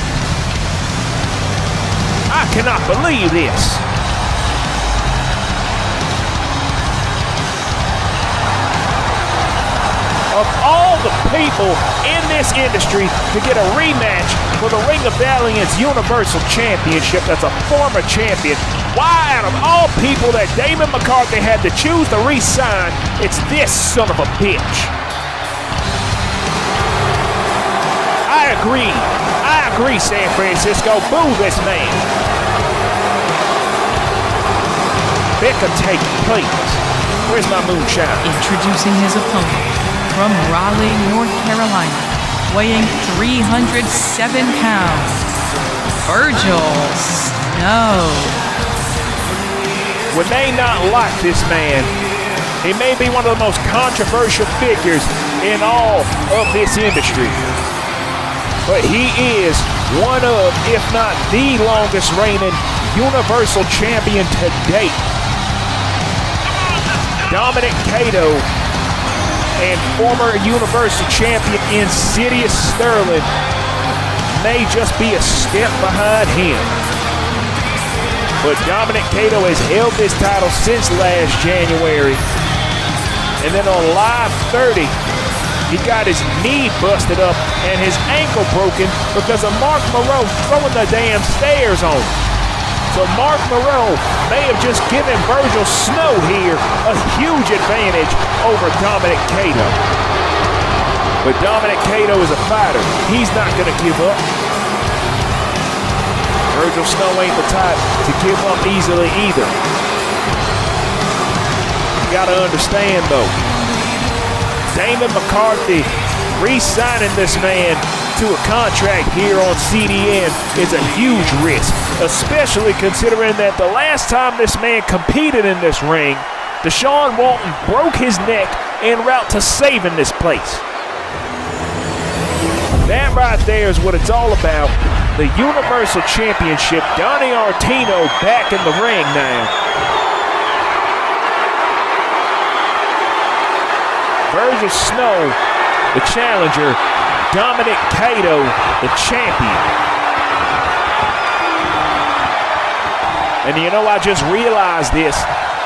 I cannot believe this. Of all the people in this industry to get a rematch for the Ring of Valiant's Universal Championship, that's a former champion, why out of all people that Damon McCarthy had to choose to re-sign, it's this son of a bitch. I agree, San Francisco, boo this man. Becca, take it, please. Where's my moonshine? Introducing his opponent from Raleigh, North Carolina, weighing 307 pounds, Virgil Snow. We may not like this man. He may be one of the most controversial figures in all of this industry. But he is one of, if not the longest reigning Universal Champion to date. Dominic Cato and former Universal Champion Insidious Sterling may just be a step behind him. But Dominic Cato has held this title since last January. And then on Live 30, he got his knee busted up and his ankle broken because of Mark Moreau throwing the damn stairs on him. So Mark Moreau may have just given Virgil Snow here a huge advantage over Dominic Cato. But Dominic Cato is a fighter. He's not going to give up. Virgil Snow ain't the type to give up easily either. You gotta understand though, Damon McCarthy re-signing this man to a contract here on CDN is a huge risk, especially considering that the last time this man competed in this ring, Deshaun Walton broke his neck en route to saving this place. That right there is what it's all about. The Universal Championship, Donnie Artino back in the ring now. Virgil Snow, the challenger. Dominic Cato, the champion. And you know, I just realized this.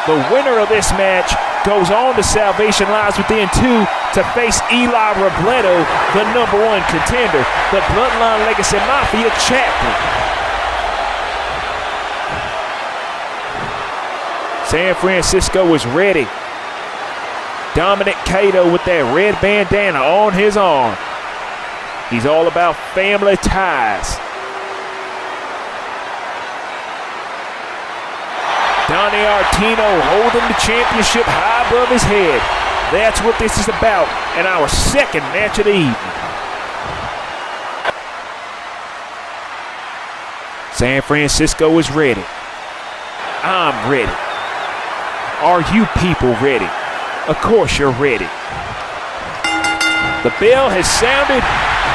The winner of this match goes on to Salvation Lies Within 2 to face Eli Robledo, the #1 contender, the Bloodline Legacy Mafia champion. San Francisco is ready. Dominic Cato with that red bandana on his arm. He's all about family ties. Donnie Artino holding the championship high above his head. That's what this is about in our second match of the evening. San Francisco is ready. I'm ready. Are you people ready? Of course you're ready. The bell has sounded.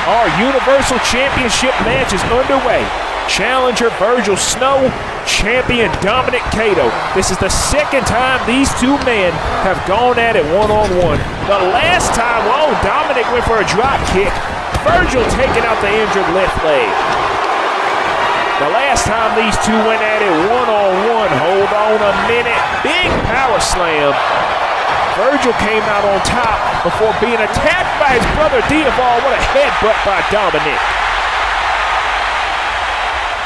Our Universal Championship match is underway. Challenger Virgil Snow, champion Dominic Cato. This is the second time these two men have gone at it one-on-one. The last time, Dominic went for a drop kick. Virgil taking out the injured left leg. The last time these two went at it one-on-one, hold on a minute, big power slam. Virgil came out on top before being attacked by his brother Diavol. What a headbutt by Dominic.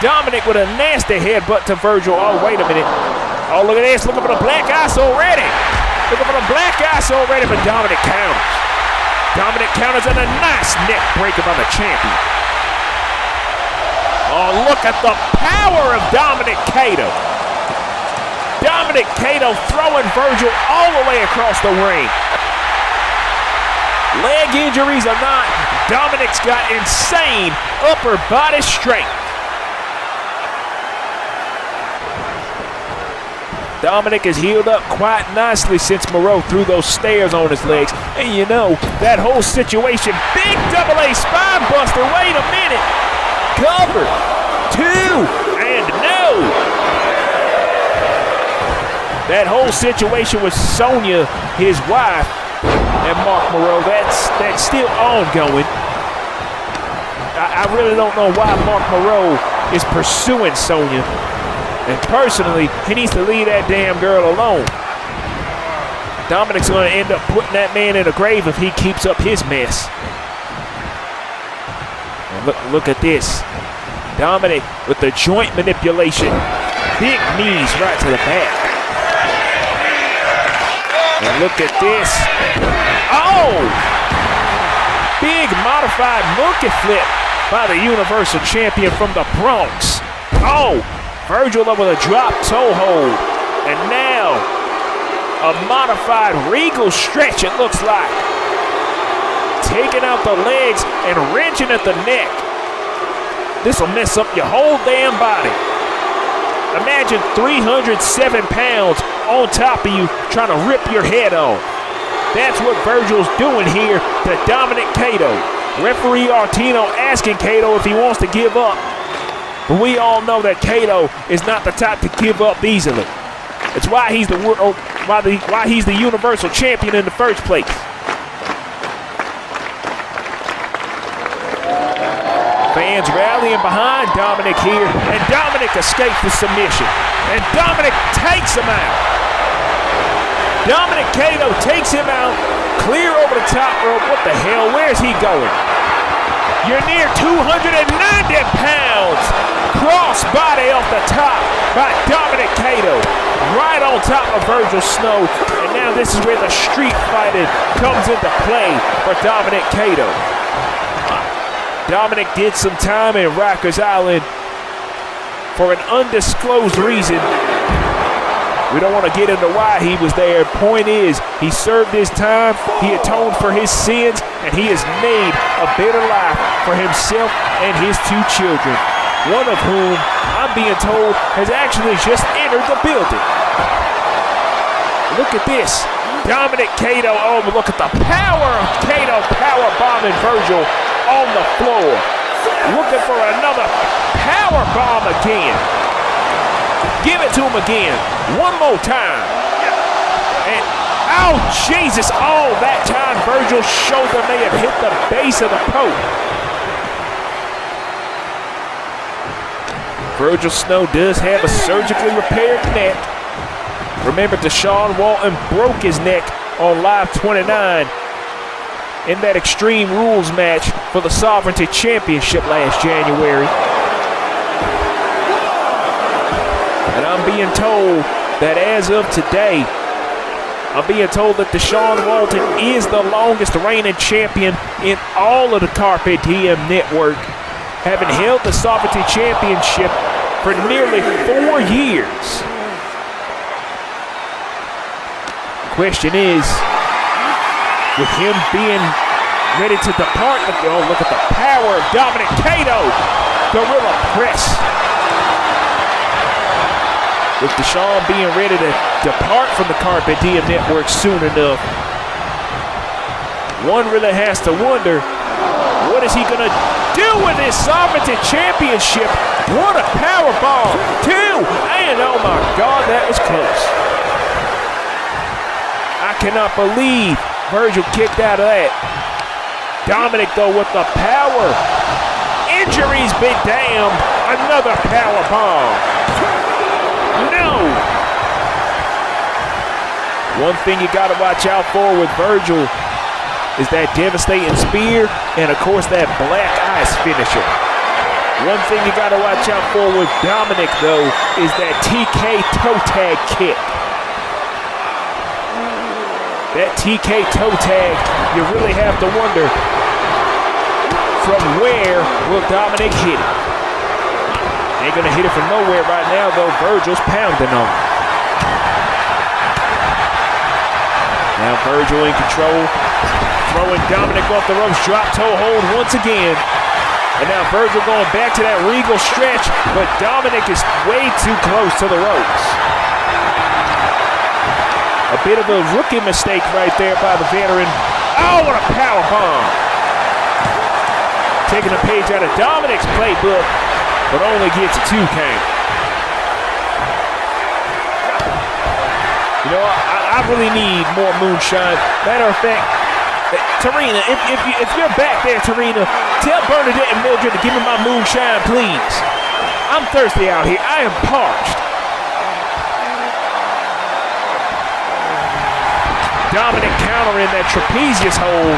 Dominic with a nasty headbutt to Virgil. Oh, wait a minute. Oh, look at this. Looking for the black ice already. Looking for the black ice already, but Dominic counters. Dominic counters and a nice neck breaker by the champion. Oh, look at the power of Dominic Cato. Dominic Cato throwing Virgil all the way across the ring. Leg injuries or not, Dominic's got insane upper body strength. Dominic has healed up quite nicely since Moreau threw those stairs on his legs. And you know, that whole situation, big AA spine buster, wait a minute. Cover, 2, and no. That whole situation with Sonya, his wife, and Mark Moreau, that's still ongoing. I really don't know why Mark Moreau is pursuing Sonya. And personally, he needs to leave that damn girl alone. Dominic's going to end up putting that man in a grave if he keeps up his mess. And look at this. Dominic with the joint manipulation. Big knees right to the back. And look at this. Oh! Big modified monkey flip by the Universal Champion from the Bronx. Oh! Virgil up with a drop toe hold. And now, a modified regal stretch, it looks like. Taking out the legs and wrenching at the neck. This will mess up your whole damn body. Imagine 307 pounds on top of you trying to rip your head off. That's what Virgil's doing here to Dominic Cato. Referee Artino asking Cato if he wants to give up. But we all know that Cato is not the type to give up easily. It's why he's why he's the Universal Champion in the first place. Fans rallying behind Dominic here, and Dominic escapes the submission. And Dominic takes him out. Dominic Cato takes him out, clear over the top rope. What the hell? Where's he going? You're near 290 pounds. Cross body off the top by Dominic Cato. Right on top of Virgil Snow. And now this is where the street fighting comes into play for Dominic Cato. Dominic did some time in Rikers Island for an undisclosed reason. We don't want to get into why he was there. Point is, he served his time, he atoned for his sins, and he has made a better life for himself and his 2 children, one of whom, I'm being told, has actually just entered the building. Look at this. Dominic Cato, oh, look at the power of Cato power bombing Virgil on the floor. Looking for another power bomb again. Give it to him again. One more time. And, oh, Jesus. Oh, that time Virgil's shoulder may have hit the base of the post. Virgil Snow does have a surgically repaired neck. Remember, Deshaun Walton broke his neck on Live 29 in that Extreme Rules match for the Sovereignty Championship last January. And I'm being told that as of today, I'm being told that Deshaun Walton is the longest reigning champion in all of the Carpe Diem network, having held the Sovereignty Championship for nearly 4 years. Question is, with him being ready to depart, oh, look at the power of Dominic Cato, Gorilla Press. With Deshaun being ready to depart from the Carpe Diem network soon enough, one really has to wonder, what is he going to do with his Sovereignty Championship? What a power bomb! 2, and oh my God, that was close. I cannot believe Virgil kicked out of that. Dominic, though, with the power. Injuries be damned. Another power bomb. No! One thing you got to watch out for with Virgil is that devastating spear and, of course, that black ice finisher. One thing you got to watch out for with Dominic, though, is that TK toe tag kick. That TK toe tag, you really have to wonder from where will Dominic hit it. Ain't gonna hit it from nowhere right now, though. Virgil's pounding on. Now Virgil in control, throwing Dominic off the ropes, drop toe hold once again. And now Virgil going back to that regal stretch, but Dominic is way too close to the ropes. A bit of a rookie mistake right there by the veteran. Oh, what a power bomb. Taking a page out of Dominic's playbook, but only gets a 2 count. You know, I really need more moonshine. Matter of fact, Tarina, if you're back there, Tarina, tell Bernadette and Mildred to give me my moonshine, please. I'm thirsty out here. I am parched. Dominic countering that trapezius hold.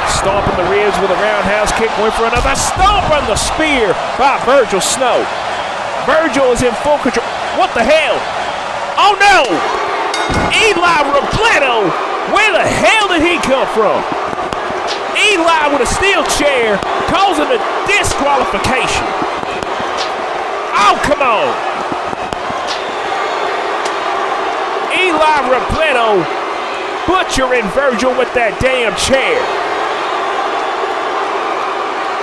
Stomping the ribs with a roundhouse kick. Went for another stomp on the spear by Virgil Snow. Virgil is in full control. What the hell? Oh no! Eli Robledo! Where the hell did he come from? Eli with a steel chair causing a disqualification. Oh, come on! Eli Robledo butchering Virgil with that damn chair.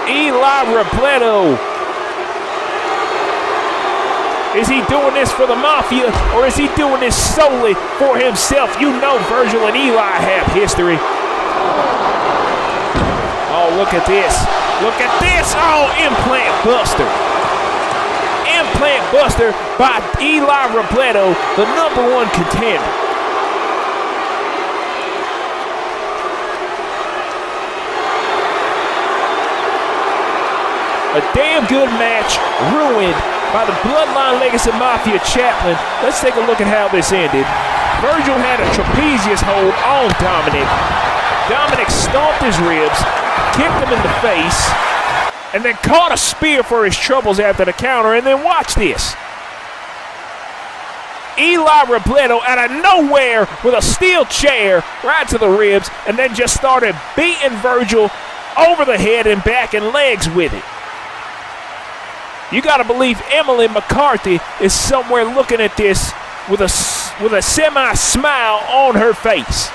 Eli Robledo. Is he doing this for the Mafia, or is he doing this solely for himself? You know Virgil and Eli have history. Oh, look at this. Look at this. Oh, implant buster. Implant buster by Eli Robledo, the #1 contender. A damn good match ruined by the Bloodline Legacy Mafia chaplain. Let's take a look at how this ended. Virgil had a trapezius hold on Dominic. Dominic stomped his ribs, kicked him in the face, and then caught a spear for his troubles after the counter. And then watch this. Eli Robledo out of nowhere with a steel chair right to the ribs, and then just started beating Virgil over the head and back and legs with it. You gotta believe Emily McCarthy is somewhere looking at this with a semi-smile on her face.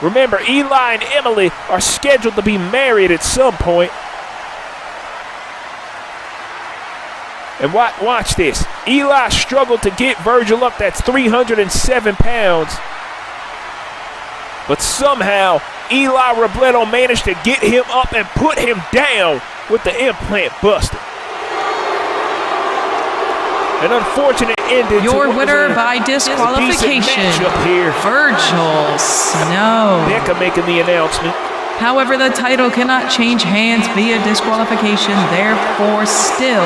Remember, Eli and Emily are scheduled to be married at some point. And watch this. Eli struggled to get Virgil up. That's 307 pounds. But somehow, Eli Robledo managed to get him up and put him down with the implant buster. An unfortunate ending. Your winner by disqualification, here. Virgil Snow. Becca making the announcement. However, the title cannot change hands via disqualification, therefore still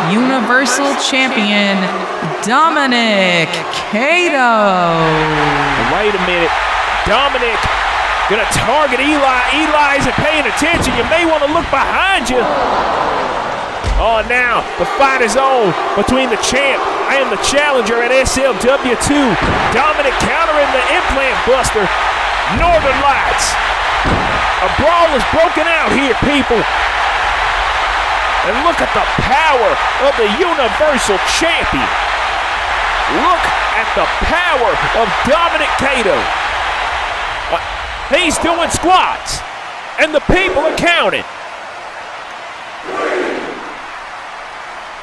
Universal Champion Dominic Cato. Wait a minute. Dominic gonna target Eli. Eli isn't paying attention. You may want to look behind you. Oh, now the fight is on between the champ and the challenger at SLW2. Dominic countering the implant buster. Northern Lights. A brawl is broken out here, people. And look at the power of the Universal Champion. Look at the power of Dominic Cato. He's doing squats, and the people are counting.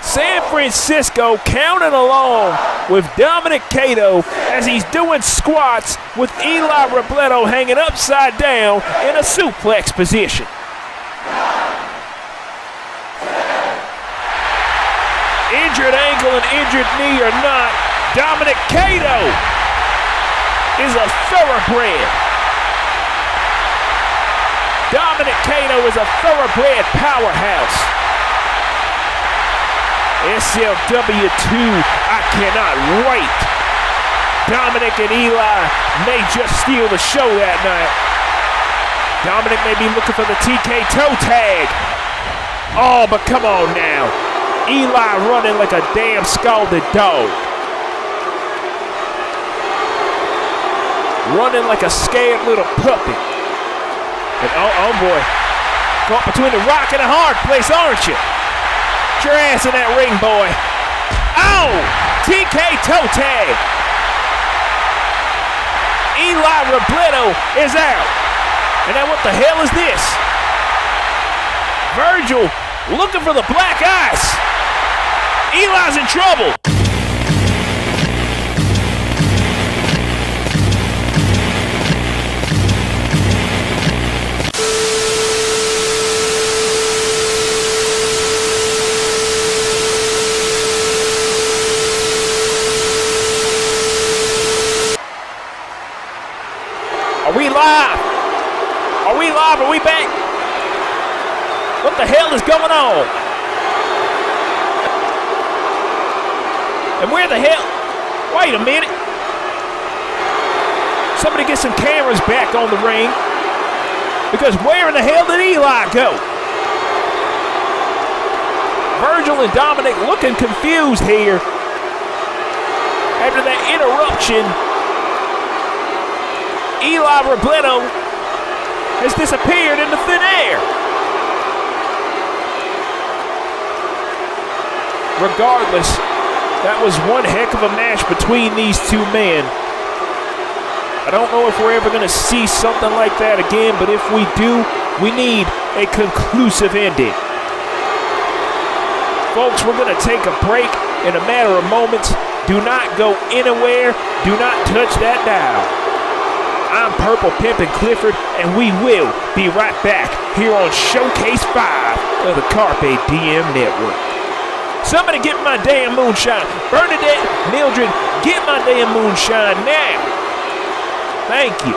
San Francisco counting along with Dominic Cato as he's doing squats with Eli Robledo hanging upside down in a suplex position. Injured ankle and injured knee or not, Dominic Cato is a thoroughbred. Dominic Cato is a thoroughbred powerhouse. SLW2, I cannot wait. Dominic and Eli may just steal the show that night. Dominic may be looking for the TK toe tag. Oh, but come on now. Eli running like a damn scalded dog. Running like a scared little puppy. And oh boy, caught between a rock and a hard place, aren't you? Get your ass in that ring, boy. Oh, TK toe tag. Eli Robledo is out. And now what the hell is this? Virgil looking for the black ice. Eli's in trouble. Are we live? Are we live? Are we back? What the hell is going on? And where the hell? Wait a minute. Somebody get some cameras back on the ring. Because where in the hell did Eli go? Virgil and Dominic looking confused here. After that interruption, Eli Robledo has disappeared into thin air. Regardless, that was one heck of a match between these two men. I don't know if we're ever going to see something like that again, but if we do, we need a conclusive ending. Folks, we're going to take a break in a matter of moments. Do not go anywhere. Do not touch that dial. I'm Purple Pimpin' Clifford, and we will be right back here on Showcase 5 of the Carpe Diem Network. Somebody get my damn moonshine. Bernadette, Mildred, get my damn moonshine now. Thank you.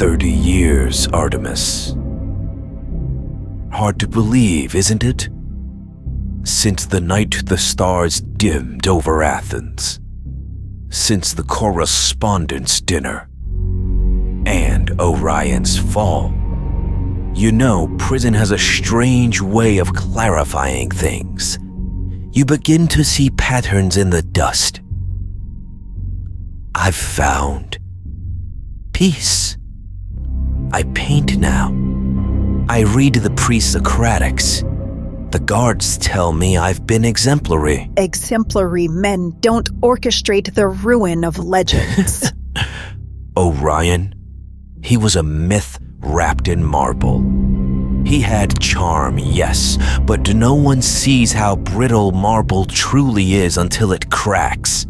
30 years, Artemis. Hard to believe, isn't it? Since the night the stars dimmed over Athens. Since the correspondence dinner. And Orion's fall. You know, prison has a strange way of clarifying things. You begin to see patterns in the dust. I've found peace. I paint now. I read the pre-Socratics. The guards tell me I've been exemplary. Exemplary men don't orchestrate the ruin of legends. Orion, he was a myth wrapped in marble. He had charm, yes, but no one sees how brittle marble truly is until it cracks.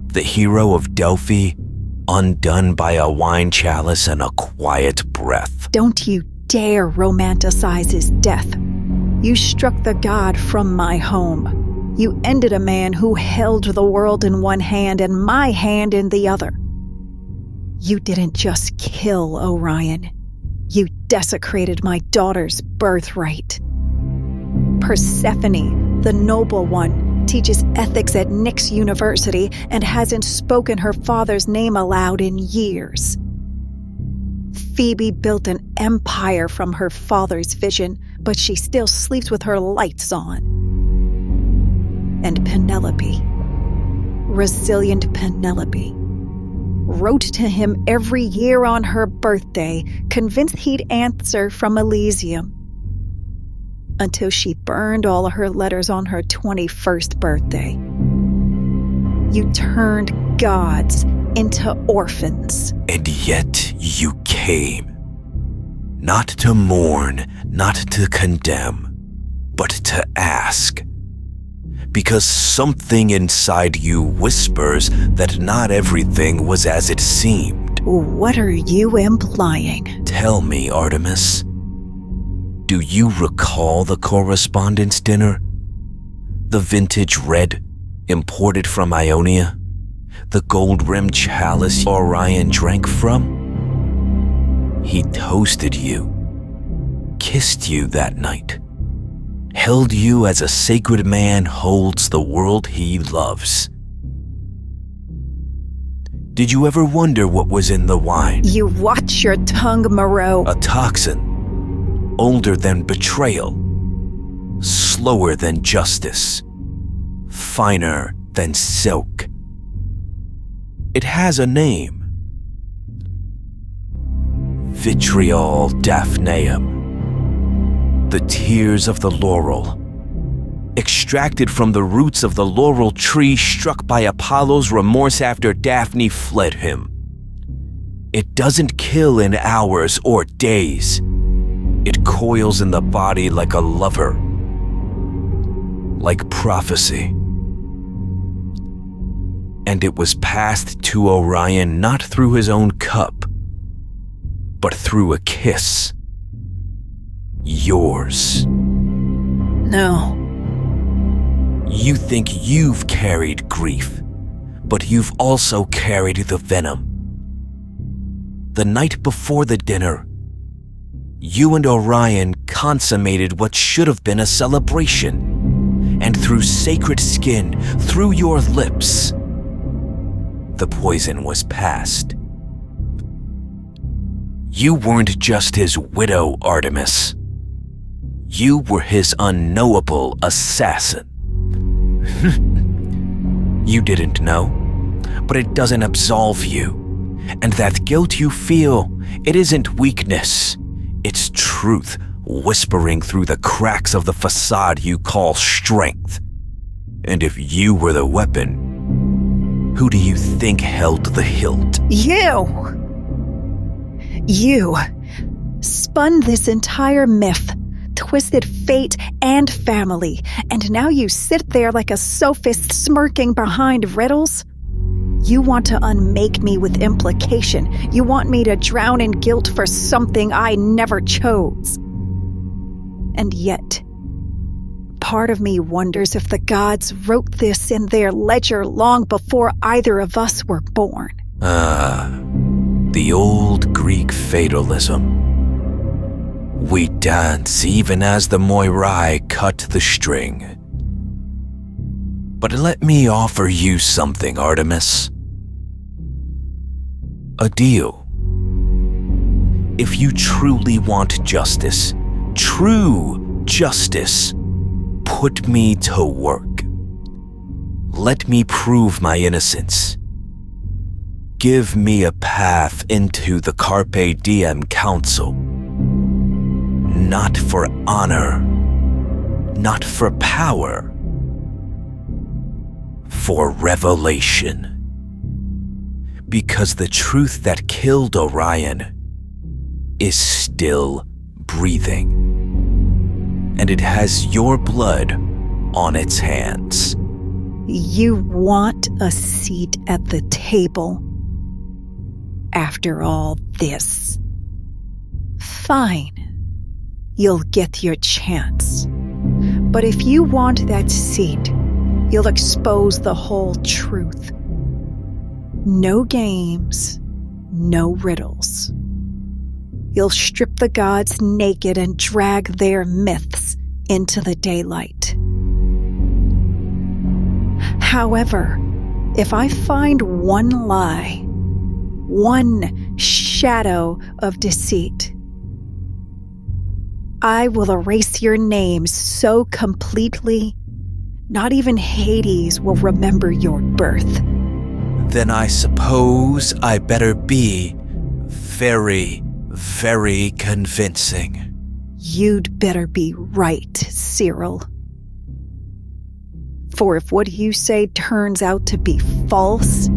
The hero of Delphi, undone by a wine chalice and a quiet breath. Don't you dare romanticize his death. You struck the god from my home. You ended a man who held the world in one hand and my hand in the other. You didn't just kill Orion. You desecrated my daughter's birthright. Persephone, the noble one, teaches ethics at Nyx University and hasn't spoken her father's name aloud in years. Phoebe built an empire from her father's vision, but she still sleeps with her lights on. And Penelope, resilient Penelope, wrote to him every year on her birthday, convinced he'd answer from Elysium. Until she burned all of her letters on her 21st birthday. You turned gods into orphans. And yet you came. Not to mourn, not to condemn, but to ask. Because something inside you whispers that not everything was as it seemed. What are you implying? Tell me, Artemis. Do you recall the correspondence dinner? The vintage red, imported from Ionia? The gold-rimmed chalice Orion drank from? He toasted you, kissed you that night, held you as a sacred man holds the world he loves. Did you ever wonder what was in the wine? You watch your tongue, Moreau. A toxin, older than betrayal, slower than justice, finer than silk. It has a name. Vitriol Daphneum. The tears of the laurel. Extracted from the roots of the laurel tree struck by Apollo's remorse after Daphne fled him. It doesn't kill in hours or days. It coils in the body like a lover. Like prophecy. And it was passed to Orion not through his own cup, but through a kiss. Yours. No. You think you've carried grief, but you've also carried the venom. The night before the dinner, you and Orion consummated what should have been a celebration, and through sacred skin, through your lips, the poison was passed. You weren't just his widow, Artemis. You were his unknowable assassin. You didn't know, but it doesn't absolve you. And that guilt you feel, it isn't weakness. It's truth whispering through the cracks of the facade you call strength. And if you were the weapon, who do you think held the hilt? You spun this entire myth, twisted fate and family, and now you sit there like a sophist smirking behind riddles? You want to unmake me with implication. You want me to drown in guilt for something I never chose. And yet, part of me wonders if the gods wrote this in their ledger long before either of us were born. The the old Greek fatalism. We dance even as the Moirai cut the string. But let me offer you something, Artemis. A deal. If you truly want justice, true justice, put me to work. Let me prove my innocence. Give me a path into the Carpe Diem Council. Not for honor, not for power, for revelation. Because the truth that killed Orion is still breathing. And it has your blood on its hands. You want a seat at the table after all this. Fine. You'll get your chance. But if you want that seat, you'll expose the whole truth. No games, no riddles. You'll strip the gods naked and drag their myths into the daylight. However, if I find one lie, one shadow of deceit, I will erase your name so completely, not even Hades will remember your birth. Then I suppose I better be very, very convincing. You'd better be right, Cyril. For if what you say turns out to be false,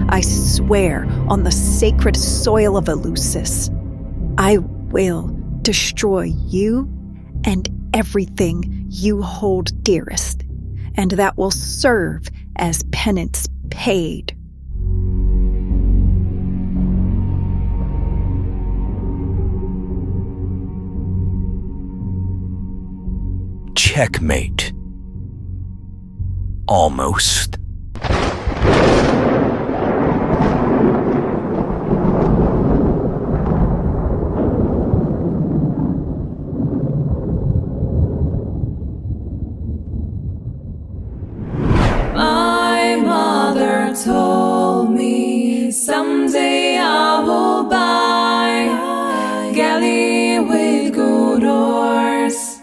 I swear on the sacred soil of Eleusis, I will destroy you and everything you hold dearest, and that will serve as penance paid. Checkmate. Almost. My mother told me someday I will buy a galley with good oars,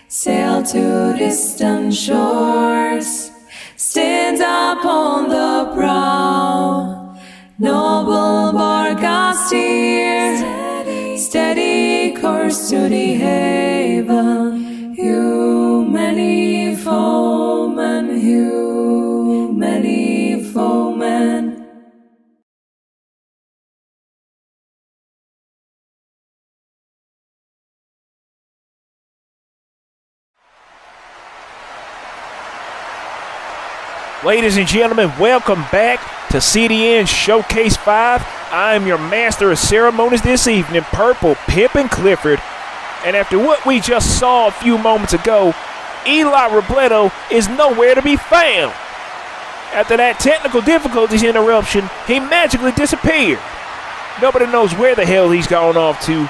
sail to distant shores, stand up on the prow, noble bark I steer, steady course to the haven. You many foemen, you many foemen. Ladies and gentlemen, welcome back to CDN Showcase 5. I am your master of ceremonies this evening, Purple Pimpin' Clifford. And after what we just saw a few moments ago, Eli Robledo is nowhere to be found. After that technical difficulties interruption, he magically disappeared. Nobody knows where the hell he's gone off to.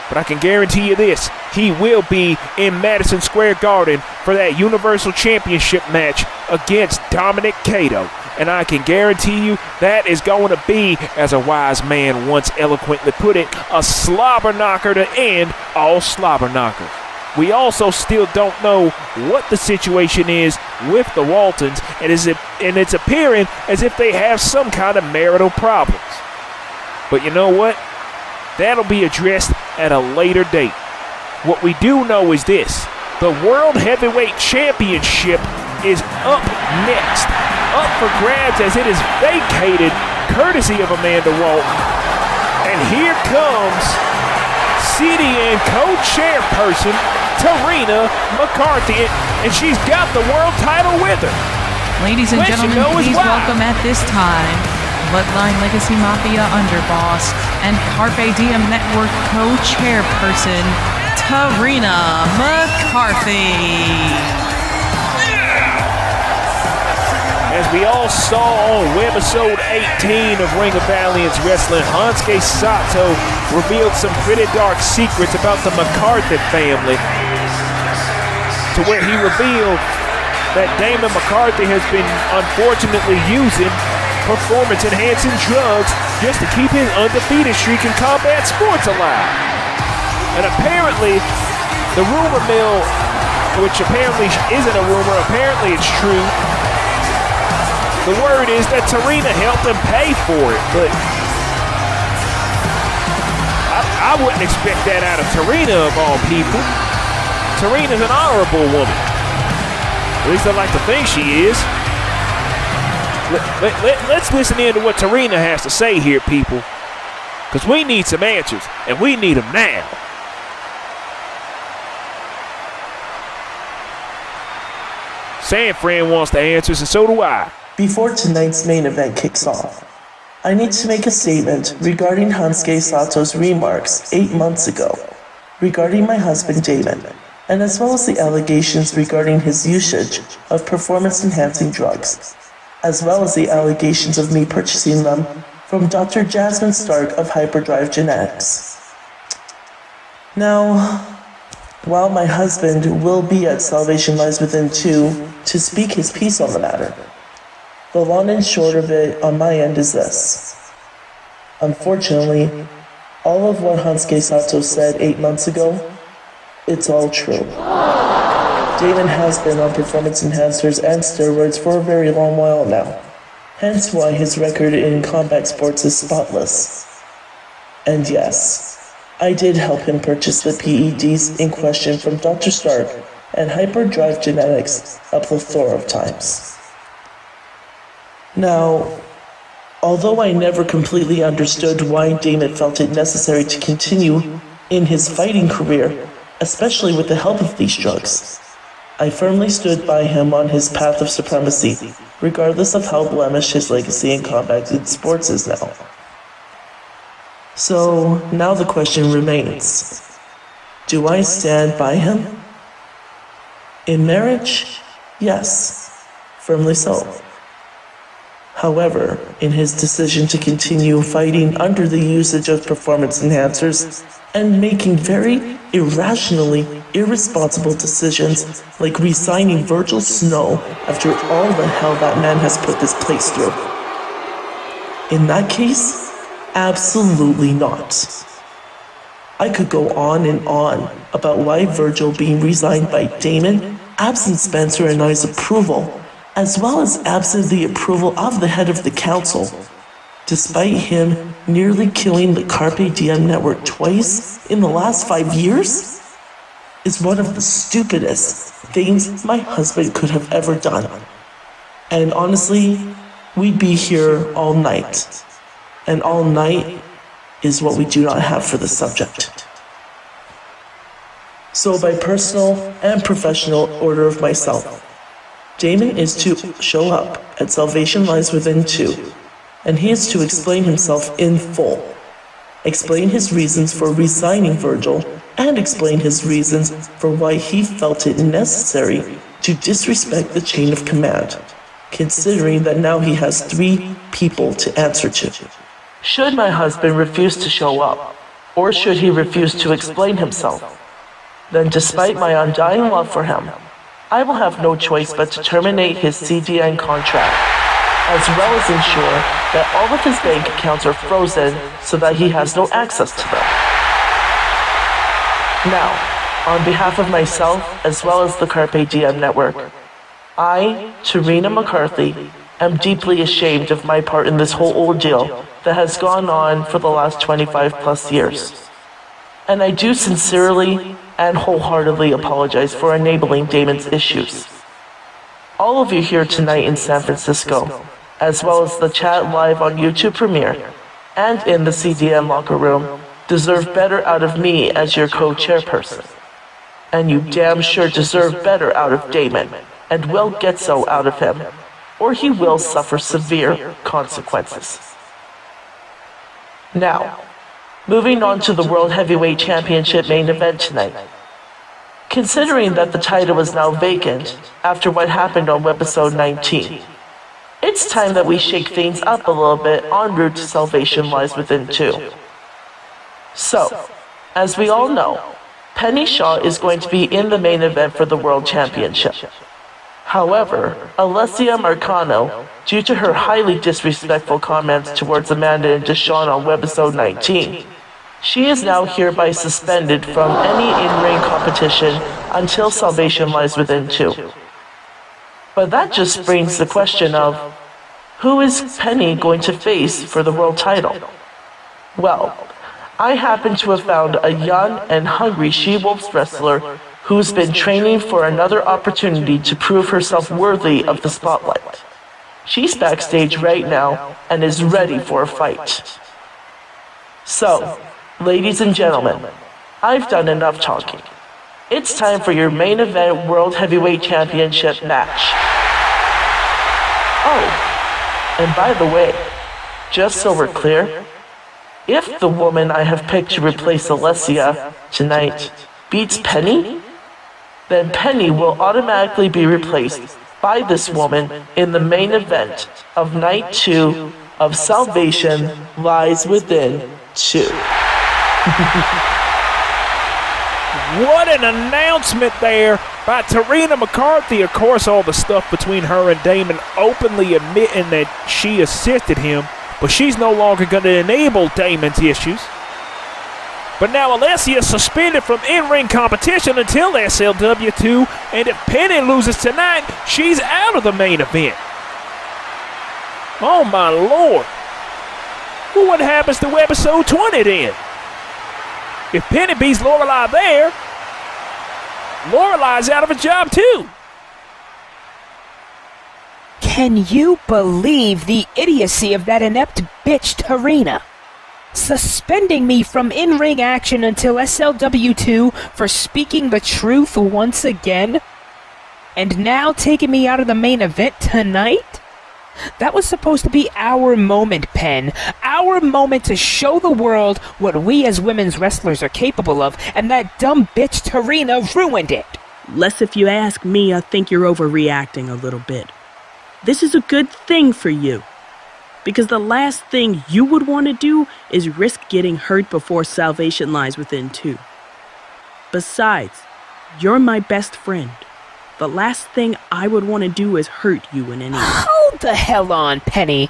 But I can guarantee you this, he will be in Madison Square Garden for that Universal Championship match against Dominic Cato. And I can guarantee you that is going to be, as a wise man once eloquently put it, a slobber knocker to end all slobber knockers. We also still don't know what the situation is with the Waltons, and it's appearing as if they have some kind of marital problems. But you know what? That'll be addressed at a later date. What we do know is this: the World Heavyweight Championship is up next, up for grabs as it is vacated courtesy of Amanda Walton. And here comes CDN co-chairperson Tarina McCarthy, and she's got the world title with her. Ladies and gentlemen, please welcome at this time Bloodline Legacy Mafia underboss and Carpe Diem Network co-chairperson Tarina McCarthy. As we all saw on webisode 18 of Ring of Valiance Wrestling, Hansuke Sato revealed some pretty dark secrets about the McCarthy family, to where he revealed that Damon McCarthy has been unfortunately using performance-enhancing drugs just to keep his undefeated streak in combat sports alive. And apparently, the rumor mill, which apparently isn't a rumor, apparently it's true. The word is that Tarina helped him pay for it, but I wouldn't expect that out of Tarina of all people. Tarina's an honorable woman. At least I like to think she is. Let's listen in to what Tarina has to say here, people. Because we need some answers, and we need them now. San Fran wants the answers, and so do I. Before tonight's main event kicks off, I need to make a statement regarding Hansuke Sato's remarks 8 months ago regarding my husband Damon, and as well as the allegations regarding his usage of performance-enhancing drugs, as well as the allegations of me purchasing them from Dr. Jasmine Stark of Hyperdrive Genetics. Now, while my husband will be at Salvation Lies Within 2 to speak his piece on the matter, the long and short of it on my end is this. Unfortunately, all of what Hansuke Sato said 8 months ago, it's all true. Damon has been on performance enhancers and steroids for a very long while now, hence why his record in combat sports is spotless. And yes, I did help him purchase the PEDs in question from Dr. Stark and Hyperdrive Genetics a plethora of times. Now, although I never completely understood why Damon felt it necessary to continue in his fighting career, especially with the help of these drugs, I firmly stood by him on his path of supremacy, regardless of how blemished his legacy in combat in sports is now. So, now the question remains, do I stand by him? In marriage? Yes, firmly so. However, in his decision to continue fighting under the usage of performance enhancers and making very irrationally irresponsible decisions like re-signing Virgil Snow after all the hell that man has put this place through. In that case, absolutely not. I could go on and on about why Virgil being resigned by Damon, absent Spencer and I's approval, as well as absent the approval of the head of the council, despite him nearly killing the Carpe Diem network twice in the last 5 years, is one of the stupidest things my husband could have ever done. And honestly, we'd be here all night. And all night is what we do not have for the subject. So by personal and professional order of myself, Damon is to show up at Salvation Lies Within 2, and he is to explain himself in full, explain his reasons for resigning Virgil, and explain his reasons for why he felt it necessary to disrespect the chain of command, considering that now he has 3 people to answer to. Should my husband refuse to show up, or should he refuse to explain himself, then despite my undying love for him, I will have no choice but to terminate his CDN contract, as well as ensure that all of his bank accounts are frozen so that he has no access to them. Now, on behalf of myself as well as the Carpe Diem network, I, Tarina McCarthy, am deeply ashamed of my part in this whole ordeal that has gone on for the last 25 plus years. And I do sincerely and wholeheartedly apologize for enabling Damon's issues. All of you here tonight in San Francisco, as well as the chat live on YouTube Premiere and in the CDM locker room, deserve better out of me as your co-chairperson. And you damn sure deserve better out of Damon, and will get so out of him, or he will suffer severe consequences. Now, moving on to the World Heavyweight Championship main event tonight. Considering that the title is now vacant after what happened on webisode 19, it's time that we shake things up a little bit en route to Salvation Lies Within 2. So, as we all know, Penny Shaw is going to be in the main event for the World Championship. However, Alessia Marcano, due to her highly disrespectful comments towards Amanda and Deshawn on webisode 19, she is now hereby suspended from any in-ring competition until Salvation Lies Within 2. But that just brings the question of, who is Penny going to face for the world title? Well, I happen to have found a young and hungry She-Wolves wrestler who's been training for another opportunity to prove herself worthy of the spotlight. She's backstage right now and is ready for a fight. So, ladies and gentlemen, I've done enough talking. It's time for your main event World Heavyweight Championship match. Oh, and by the way, just so we're clear, if the woman I have picked to replace Alessia tonight beats Penny, then Penny will automatically be replaced by this woman in the main event of Night 2 of Salvation Lies Within 2. What an announcement there by Tarina McCarthy. Of course, all the stuff between her and Damon openly admitting that she assisted him, but she's no longer going to enable Damon's issues. But now Alessia is suspended from in-ring competition until SLW2, and if Penny loses tonight, she's out of the main event. Oh my lord. Well, what happens to episode 20 then? If Penny beats Lorelai there, Lorelai's out of a job too. Can you believe the idiocy of that inept bitch Tarina? Suspending me from in-ring action until SLW2 for speaking the truth once again? And now taking me out of the main event tonight? That was supposed to be our moment, Penn. Our moment to show the world what we as women's wrestlers are capable of, and that dumb bitch Tarina ruined it. Les, if you ask me, I think you're overreacting a little bit. This is a good thing for you. Because the last thing you would want to do is risk getting hurt before Salvation Lies Within 2. Besides, you're my best friend. The last thing I would want to do is hurt you in any way. Hold the hell on, Penny.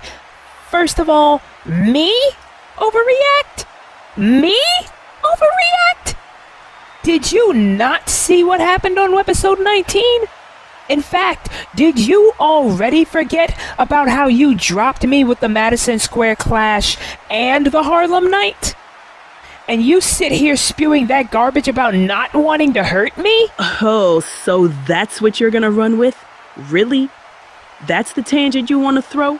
First of all, me? Overreact? Me? Overreact? Did you not see what happened on episode 19? In fact, did you already forget about how you dropped me with the Madison Square Clash and the Harlem Night? And you sit here spewing that garbage about not wanting to hurt me? Oh, so that's what you're gonna run with? Really? That's the tangent you want to throw?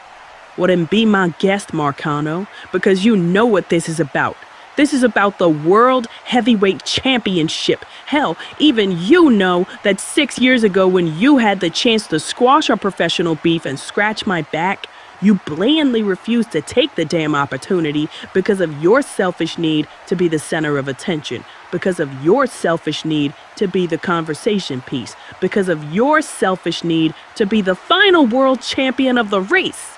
Well, then be my guest, Marcano, because you know what this is about. This is about the World Heavyweight Championship. Hell, even you know that 6 years ago when you had the chance to squash our professional beef and scratch my back, you blandly refused to take the damn opportunity because of your selfish need to be the center of attention, because of your selfish need to be the conversation piece, because of your selfish need to be the final world champion of the race.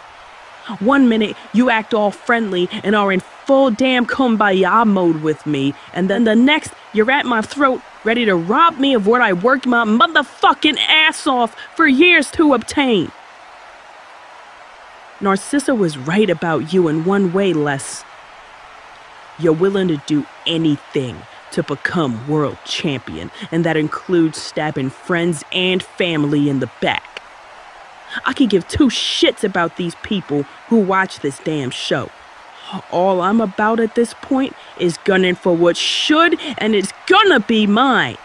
1 minute, you act all friendly and are in full damn kumbaya mode with me, and then the next, you're at my throat, ready to rob me of what I worked my motherfucking ass off for years to obtain. Narcissa was right about you in one way, Les. You're willing to do anything to become world champion, and that includes stabbing friends and family in the back. I could give two shits about these people who watch this damn show. All I'm about at this point is gunning for what should and is gonna be mine.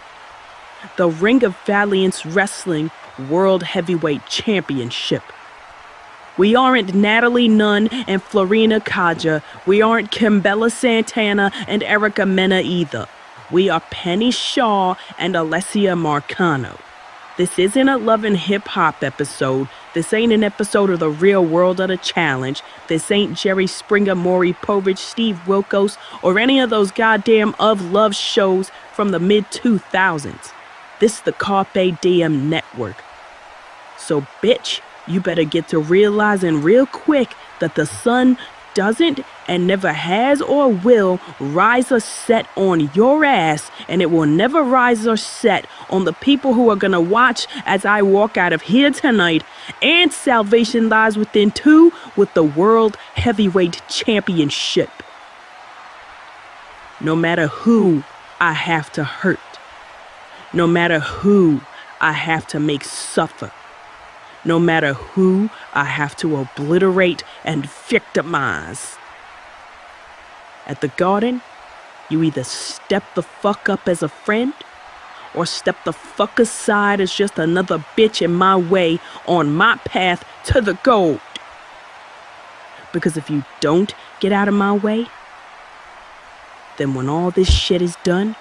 The Ring of Valiance Wrestling World Heavyweight Championship. We aren't Natalie Nunn and Florina Kaja. We aren't Kimbella Santana and Erica Mena either. We are Penny Shaw and Alessia Marcano. This isn't a Love and Hip Hop episode. This ain't an episode of The Real World of the Challenge. This ain't Jerry Springer, Maury Povich, Steve Wilkos, or any of those goddamn of love shows from the mid-2000s. This is the Carpe Diem network. So, bitch, You better get to realizing real quick that the sun doesn't and never has or will rise or set on your ass, and it will never rise or set on the people who are gonna watch as I walk out of here tonight. And salvation lies within too, with the World Heavyweight Championship. No matter who I have to hurt, no matter who I have to make suffer, no matter who I have to obliterate and victimize. At the Garden, you either step the fuck up as a friend or step the fuck aside as just another bitch in my way on my path to the gold. Because if you don't get out of my way, then when all this shit is done,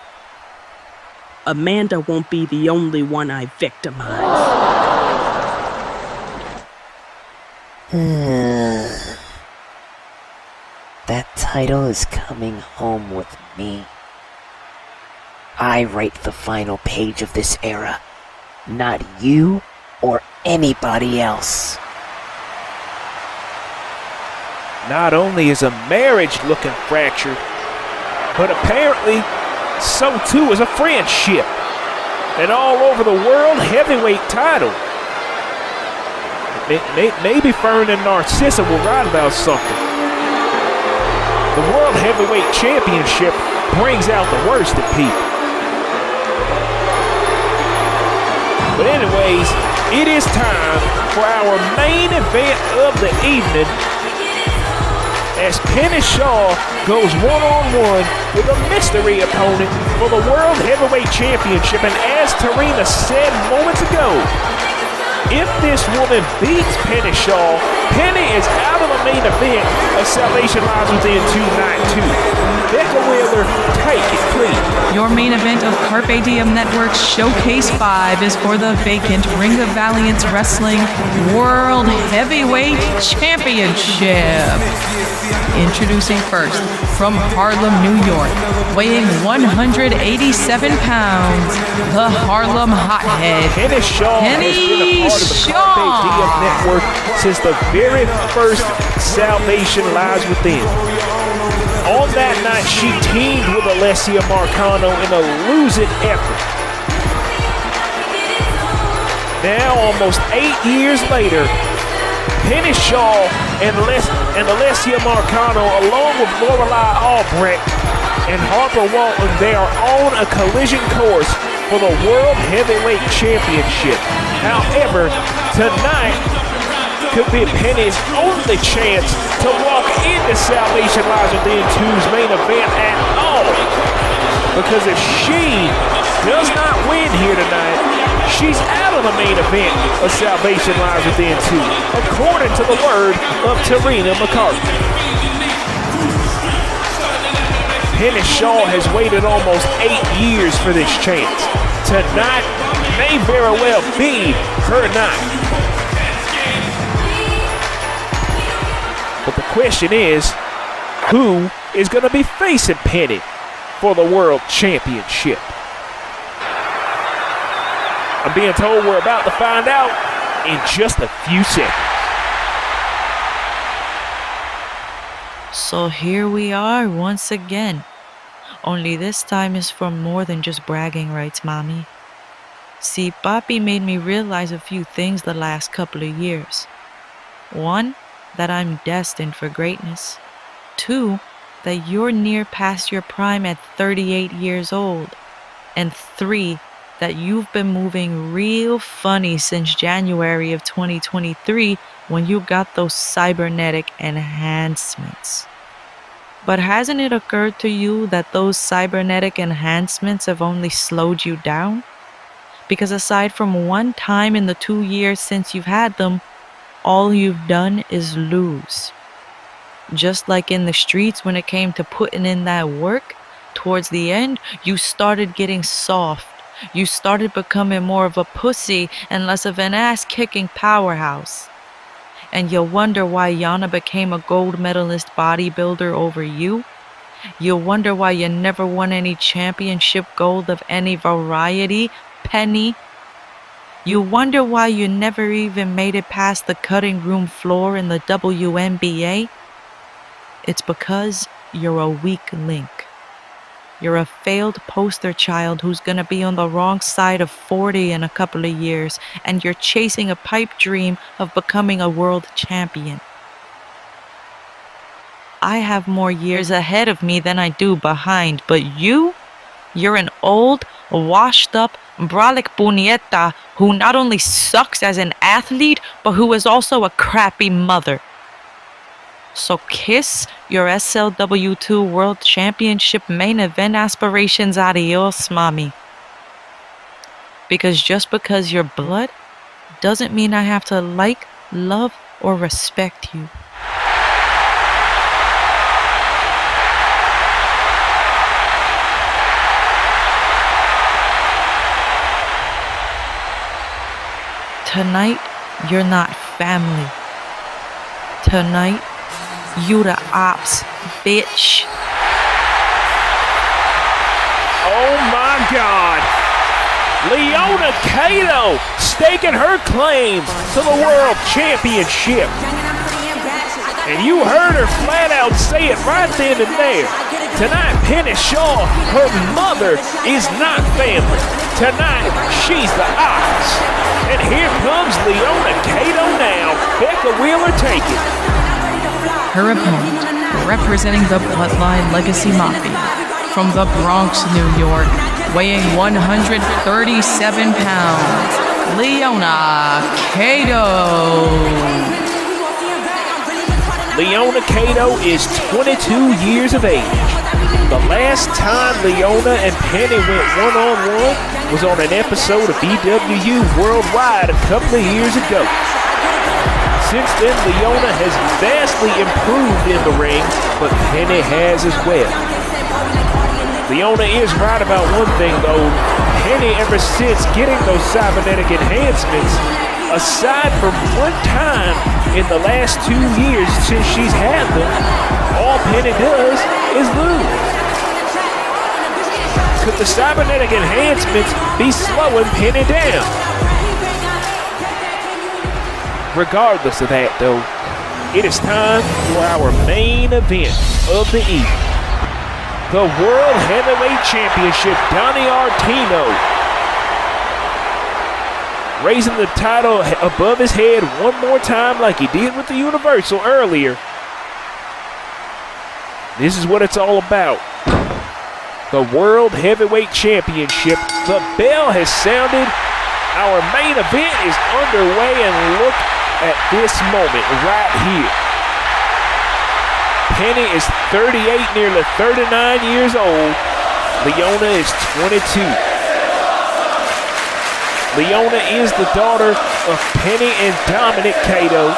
Amanda won't be the only one I victimize. That title is coming home with me. I write the final page of this era, not you or anybody else. Not only is a marriage looking fractured, but apparently so too is a friendship. And all over the world heavyweight title. Maybe Fern and Narcissa will write about something. The World Heavyweight Championship brings out the worst in people. But anyways, it is time for our main event of the evening, as Penny Shaw goes one-on-one with a mystery opponent for the World Heavyweight Championship. And as Tarina said moments ago, if this woman beats Penny Shaw, Penny is out of the main event of Salvation Lies Within 292. Becca Wheeler, take it, please. Your main event of Carpe Diem Network's Showcase 5 is for the vacant Ring of Valiance Wrestling World Heavyweight Championship. Introducing first, from Harlem, New York, weighing 187 pounds, the Harlem Hothead, Penny Shaw has been a part of the Carpe Diem Network since the very first Salvation Lies Within. On that night, she teamed with Alessia Marcano in a losing effort. Now, almost 8 years later, Penny Shaw and Alessia Marcano, along with Lorelei Albrecht and Harper Walton, they are on a collision course for the World Heavyweight Championship. However, tonight could be Penny's only chance to walk into Salvation Lies Within 2's main event at all. Because if she does not win here tonight, she's out of the main event of Salvation Lies Within 2, according to the word of Tarina McCarthy. Penny Shaw has waited almost 8 years for this chance. Tonight may very well be her night. But the question is, who is going to be facing Penny for the World Championship? I'm being told we're about to find out in just a few seconds. So here we are once again. Only this time is for more than just bragging rights, Mommy. See, Papi made me realize a few things the last couple of years. 1, that I'm destined for greatness. 2, that you're near past your prime at 38 years old. And 3, that you've been moving real funny since January of 2023 when you got those cybernetic enhancements. But hasn't it occurred to you that those cybernetic enhancements have only slowed you down? Because aside from one time in the 2 years since you've had them, all you've done is lose. Just like in the streets when it came to putting in that work, towards the end, you started getting soft. You started becoming more of a pussy and less of an ass-kicking powerhouse. And you'll wonder why Yana became a gold medalist bodybuilder over you. You'll wonder why you never won any championship gold of any variety, Penny. You wonder why you never even made it past the cutting room floor in the WNBA? It's because you're a weak link. You're a failed poster child who's gonna be on the wrong side of 40 in a couple of years, and you're chasing a pipe dream of becoming a world champion. I have more years ahead of me than I do behind, but you're an old, washed up, brolic puñeta who not only sucks as an athlete, but who is also a crappy mother. So kiss your SLW2 World Championship main event aspirations adios, mommy. Because just because you're blood doesn't mean I have to like, love, or respect you. Tonight, you're not family. Tonight, you the ops, bitch. Oh my God! Leona Cato staking her claim to the World Championship. And you heard her flat out say it right then and there. Tonight, Penny Shaw, her mother, is not family. Tonight, she's the ops. And here comes Leona Cato now. Becca Wheeler, take it. Her opponent, representing the Bloodline Legacy Mafia, from the Bronx, New York, weighing 137 pounds, Leona Cato. Leona Cato is 22 years of age. The last time Leona and Penny went one-on-one was on an episode of BWU Worldwide a couple of years ago. Since then, Leona has vastly improved in the ring, but Penny has as well. Leona is right about one thing though. Penny, ever since getting those cybernetic enhancements, aside from one time in the last 2 years since she's had them, all Penny does is lose. Could the cybernetic enhancements be slowing Penny down? Regardless of that though, it is time for our main event of the evening. The World Heavyweight Championship, Donnie Artino, raising the title above his head one more time like he did with the Universal earlier. This is what it's all about. The World Heavyweight Championship. The bell has sounded. Our main event is underway, and look at this moment right here. Penny is 38, nearly 39 years old. Leona is 22. Leona is the daughter of Penny and Dominic Cato.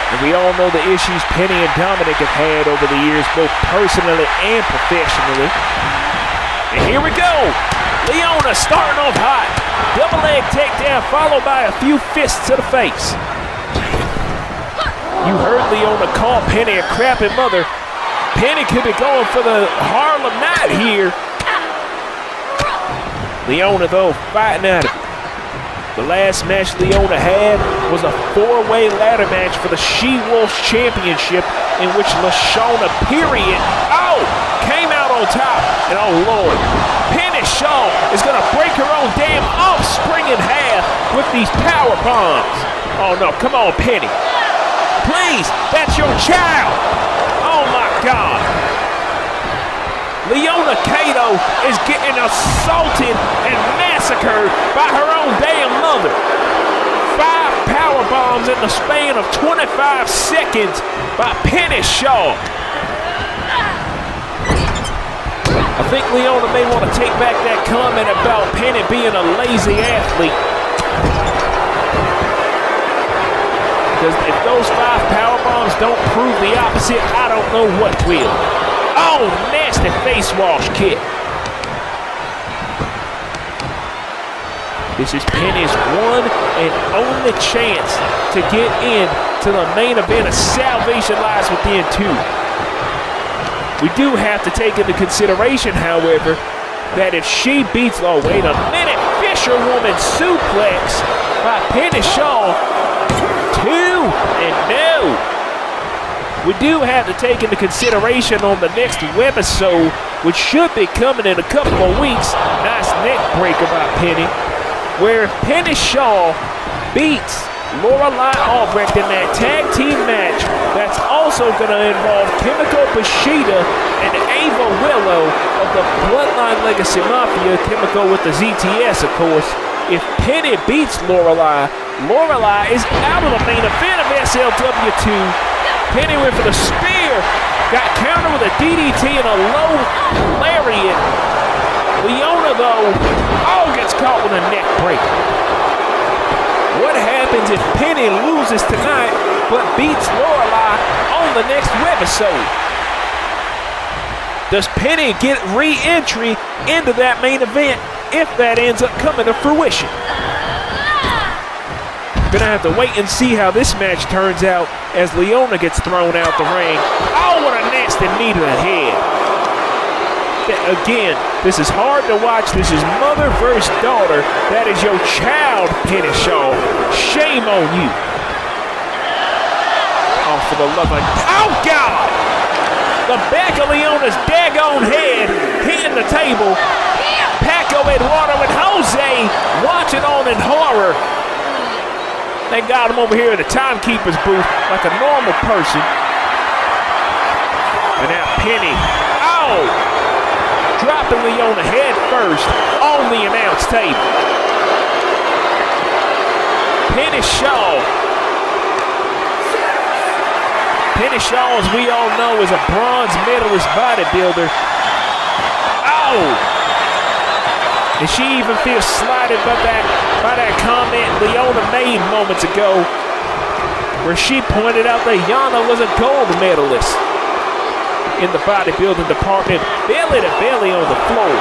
And we all know the issues Penny and Dominic have had over the years, both personally and professionally. And here we go. Leona starting off hot. Double leg takedown followed by a few fists to the face. You heard Leona call Penny a crappy mother. Penny could be going for the Harlem Night here. Leona, though, fighting at it. The last match Leona had was a 4-way ladder match for the She-Wolf Championship, in which LaShawna, came out on top. And oh Lord, Penny Shaw is going to break her own damn offspring in half with these power bombs. Oh no, come on Penny. Please, that's your child. Oh my God. Leona Cato is getting assaulted and massacred by her own damn mother. 5 power bombs in the span of 25 seconds by Penny Shaw. I think Leona may want to take back that comment about Penny being a lazy athlete. Because if those 5 power bombs don't prove the opposite, I don't know what will. Oh, nasty face wash kick. This is Penny's one and only chance to get into the main event. A salvation lies within 2. We do have to take into consideration, however, that if she beats, oh wait a minute, fish washerwoman suplex by Penny Shaw. 2 and no. We do have to take into consideration on the next webisode, which should be coming in a couple of weeks. Nice neck breaker by Penny, where Penny Shaw beats Lorelei Albrecht in that tag team match. That's also going to involve Kimiko Bushida and Ava Willow of the Bloodline Legacy Mafia. Kimiko with the ZTS, of course. If Penny beats Lorelei, Lorelei is out of the main event of SLW2. Penny went for the spear, got countered with a DDT and a low lariat. Leona, though, gets caught with a neck breaker. What happens if Penny loses tonight but beats Lorelei on the next webisode? Does Penny get re-entry into that main event if that ends up coming to fruition? Gonna have to wait and see how this match turns out as Leona gets thrown out the ring. Oh, what a nasty knee to the head. Again, this is hard to watch. This is mother versus daughter. That is your child, Penny Shaw. Shame on you. Oh, for the love of... Oh, God! The back of Leona's daggone head hitting the table. Paco Eduardo and Jose watching on in horror. They got him over here in the timekeeper's booth like a normal person. And now Penny, dropping Leona head first on the announce table. Penny Shaw. Penny Shaw, as we all know, is a bronze medalist bodybuilder. And she even feels slighted by that comment Leona made moments ago, where she pointed out that Yana was a gold medalist in the bodybuilding department, belly to belly on the floor.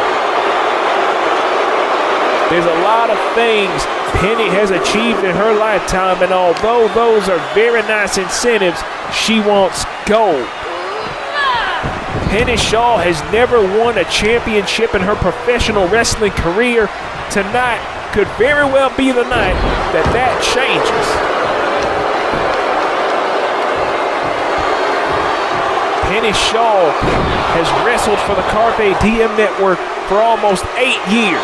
There's a lot of things Penny has achieved in her lifetime, and although those are very nice incentives, she wants gold. Penny Shaw has never won a championship in her professional wrestling career. Tonight could very well be the night that changes. Penny Shaw has wrestled for the Carpe Diem network for almost 8 years.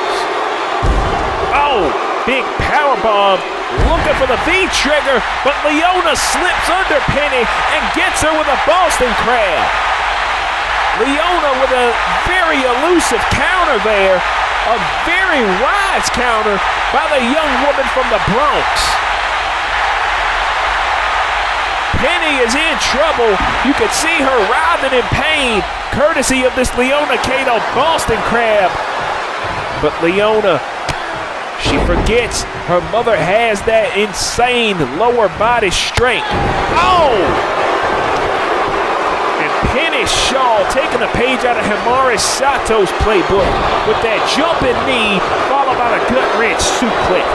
Big powerbomb, looking for the V-trigger, but Leona slips under Penny and gets her with a Boston Crab. Leona with a very elusive counter there, a very wise counter by the young woman from the Bronx. Penny is in trouble. You can see her writhing in pain, courtesy of this Leona Cato Boston Crab. But Leona, she forgets her mother has that insane lower body strength. Penny Shaw taking a page out of Himari Sato's playbook with that jumping knee followed by the gut-wrench suplex.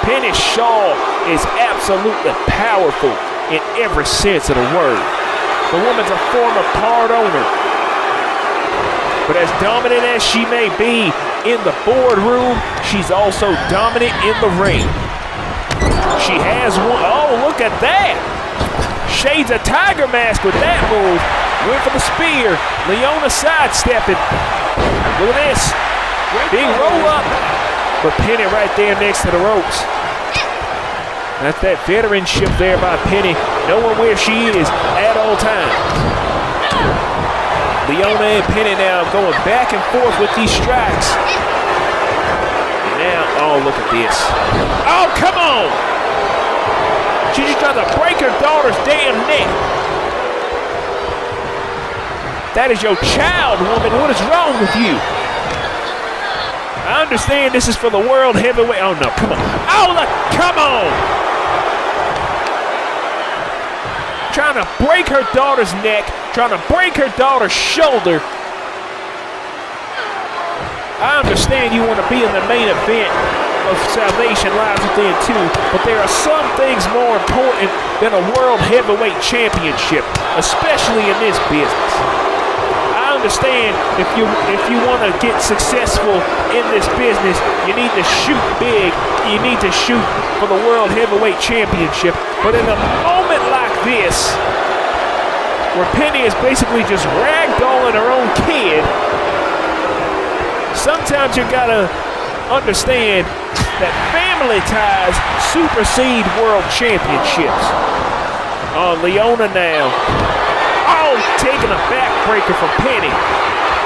Penny Shaw is absolutely powerful in every sense of the word. The woman's a former part owner. But as dominant as she may be in the boardroom, she's also dominant in the ring. She has one. Look at that! Shades of Tiger Mask with that move. Went for the spear. Leona sidestepping. Look at this. Big roll up. But Penny right there next to the ropes. That's that veteranship there by Penny, knowing where she is at all times. Leona and Penny now going back and forth with these strikes. And now, look at this. Come on! She's just trying to break her daughter's damn neck. That is your child, woman. What is wrong with you? I understand this is for the world heavyweight. Oh, no, come on. Come on! Trying to break her daughter's neck, trying to break her daughter's shoulder. I understand you want to be in the main event of Salvation Lives Within 2, but there are some things more important than a World Heavyweight Championship, especially in this business. I understand if you want to get successful in this business, you need to shoot big. You need to shoot for the World Heavyweight Championship. But in a moment like this, where Penny is basically just ragdolling her own kid, sometimes you gotta understand that family ties supersede world championships. Leona now. Oh, taking a backbreaker from Penny.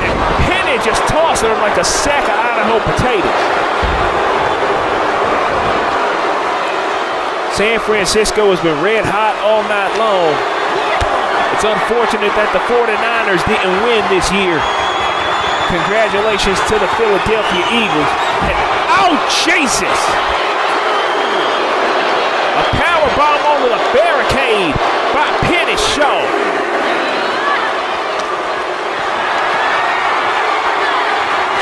And Penny just tossing her like a sack of Idaho potatoes. San Francisco has been red hot all night long. It's unfortunate that the 49ers didn't win this year. Congratulations to the Philadelphia Eagles. And, oh, Jesus! A power bomb onto the barricade by Penny Shaw.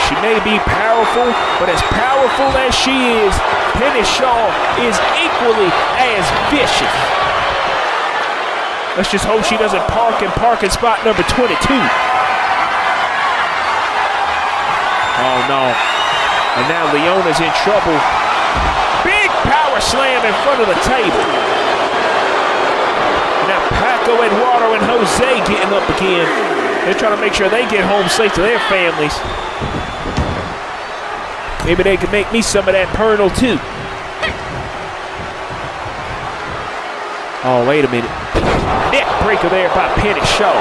She may be powerful, but as powerful as she is, Penny Shaw is equally as vicious. Let's just hope she doesn't park in parking spot number 22. Oh no. And now Leona's in trouble. Big power slam in front of the table. Now Paco, Eduardo, and Jose getting up again. They're trying to make sure they get home safe to their families. Maybe they can make me some of that Pernal too. Oh, wait a minute. Neck breaker there by Penny Shaw.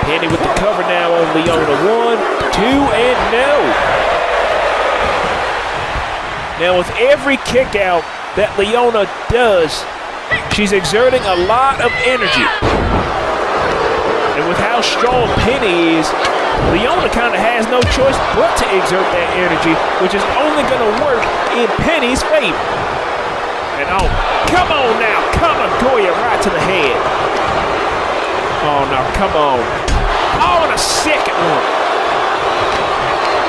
Penny with the cover now on Leona. 1, 2, and no. Now with every kick out that Leona does, she's exerting a lot of energy. And with how strong Penny is, Leona kind of has no choice but to exert that energy, which is only going to work in Penny's favor. And oh, come on now, Kamagoya right to the head. Oh no, come on. Oh, and a second one.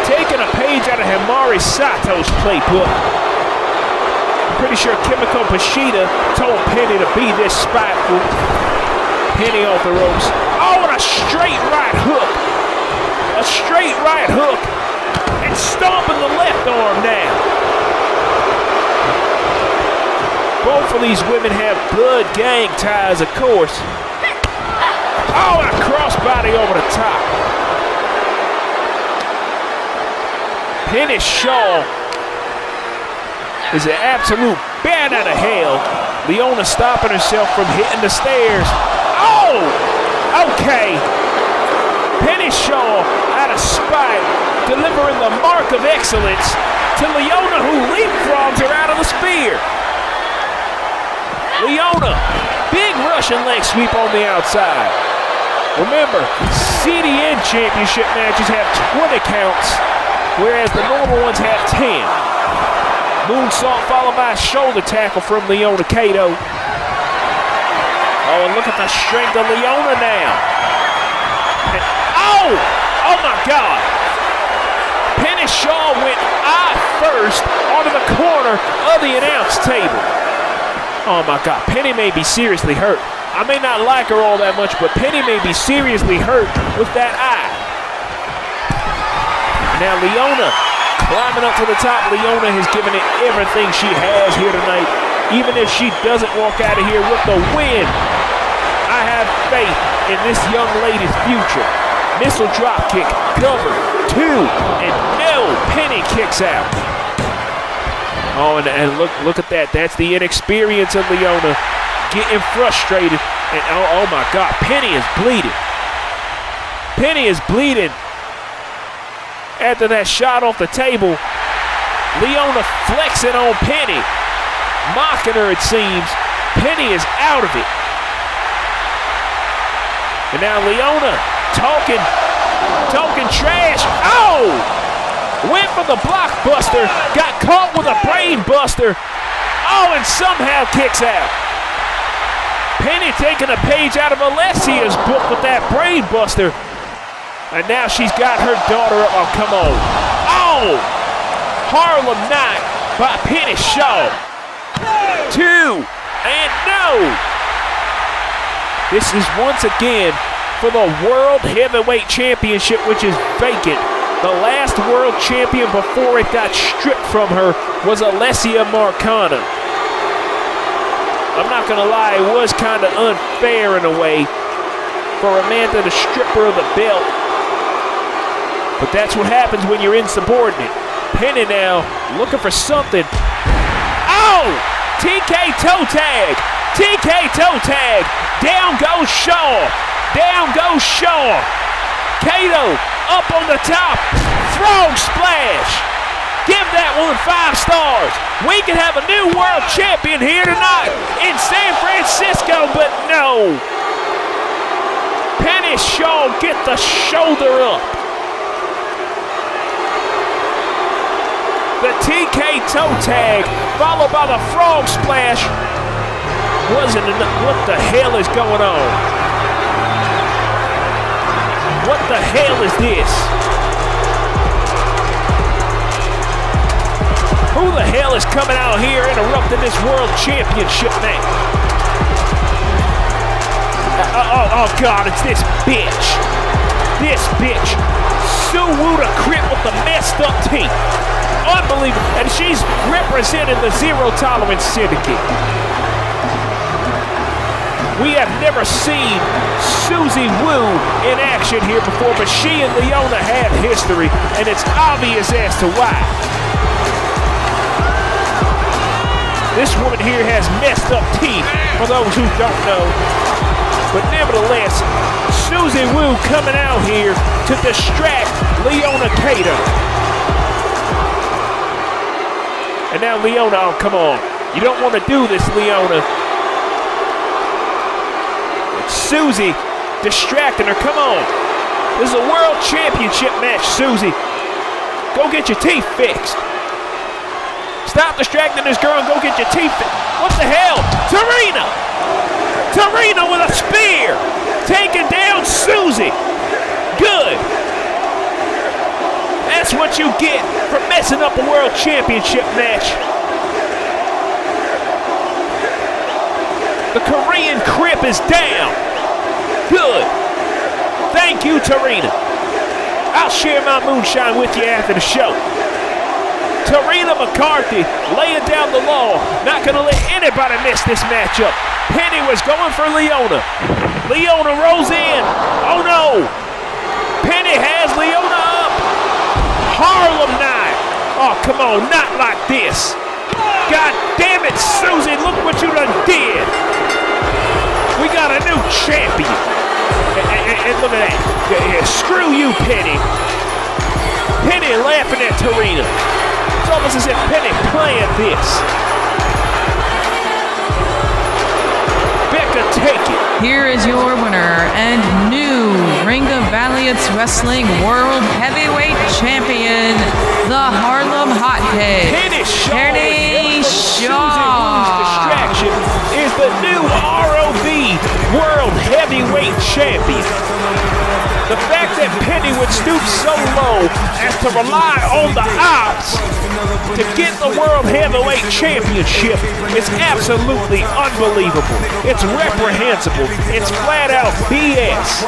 Taking a page out of Himari Sato's playbook. I'm pretty sure Kimiko Pashida told Penny to be this spiteful. Penny off the ropes. Oh, and a straight right hook. A straight right hook. And stomping the left arm now. Both of these women have blood gang ties, of course. Oh, and a crossbody over the top. Penny Shaw is an absolute bat out of hell. Leona stopping herself from hitting the stairs. Oh, okay. Penny Shaw, out of spite, delivering the mark of excellence to Leona, who leapfrogs her out of the spear. Leona, big Russian leg sweep on the outside. Remember, CDN championship matches have 20 counts, whereas the normal ones have 10. Moonsault followed by a shoulder tackle from Leona Kato. Oh, and look at the strength of Leona now. And, oh my God. Penny Shaw went eye first onto the corner of the announce table. Oh my God, Penny may be seriously hurt. I may not like her all that much, but Penny may be seriously hurt with that eye. Now Leona climbing up to the top. Leona has given it everything she has here tonight. Even if she doesn't walk out of here with the win, I have faith in this young lady's future. Missile drop kick, cover, 2, and no, Penny kicks out. Oh, and look at that. That's the inexperience of Leona getting frustrated. And oh my God, Penny is bleeding. Penny is bleeding after that shot off the table. Leona flexing on Penny, mocking her it seems. Penny is out of it. And now Leona talking trash. Oh! Went for the blockbuster, got caught with a brain buster. Oh, and somehow kicks out. Penny taking a page out of Alessia's book with that brain buster. And now she's got her daughter up. Oh, come on. Oh! Harlem Night by Penny Shaw. 2, and no! This is once again for the World Heavyweight Championship, which is vacant. The last world champion before it got stripped from her was Alessia Marcana. I'm not going to lie, it was kind of unfair in a way for Amanda to strip her of the belt. But that's what happens when you're insubordinate. Penny now looking for something. Oh! TK toe tag! TK toe tag! Down goes Shaw! Down goes Shaw! Kato up on the top! Frog splash! Give that one 5 stars! We can have a new world champion here tonight in San Francisco, but no! Penny Shaw get the shoulder up. The TK toe tag, followed by the frog splash, wasn't enough. What the hell is going on? What the hell is this? Who the hell is coming out here interrupting this world championship match? Oh God, it's this bitch. This bitch. Sue Woo the Crip with the messed up teeth. Unbelievable. And she's representing the Zero Tolerance Syndicate. We have never seen Susie Woo in action here before, but she and Leona have history, and it's obvious as to why. This woman here has messed up teeth, for those who don't know. But nevertheless, Susie Woo coming out here to distract Leona Kato. And now Leona, oh, come on. You don't want to do this, Leona. It's Susie distracting her. Come on. This is a world championship match, Susie. Go get your teeth fixed. Stop distracting this girl and go get your teeth fixed. What the hell? Tarina! Tarina with a spear! Taking down Susie. Good. That's what you get for messing up a world championship match. The Korean Crip is down. Good. Thank you, Tarina. I'll share my moonshine with you after the show. Tarina McCarthy laying down the law. Not going to let anybody miss this matchup. Penny was going for Leona. Leona rolls in. Oh no. Penny has Leona up. Harlem Night. Oh, come on, not like this. God damn it, Susie, look what you done did. We got a new champion. And look at that. Yeah, screw you, Penny. Penny laughing at Tarina. It's almost as if Penny planned this. Becca, take it. Here is your winner and new Ring of Valiance Wrestling World Heavyweight Champion, the Harlem Hothead, Penny Shaw. Penny Susie Woo's Shaw. distraction is the new ROV World Heavyweight Champion. The fact that Penny would stoop so low as to rely on the odds to get the World Heavyweight Championship is absolutely unbelievable. It's reprehensible. It's flat out BS.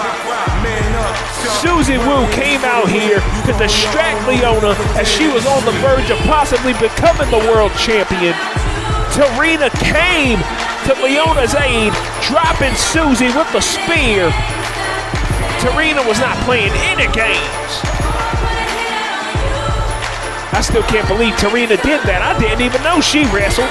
Susie Woo came out here to distract Leona as she was on the verge of possibly becoming the world champion. Tarina came to Leona's aid, dropping Susie with the spear. Tarina was not playing any games. I still can't believe Tarina did that. I didn't even know she wrestled.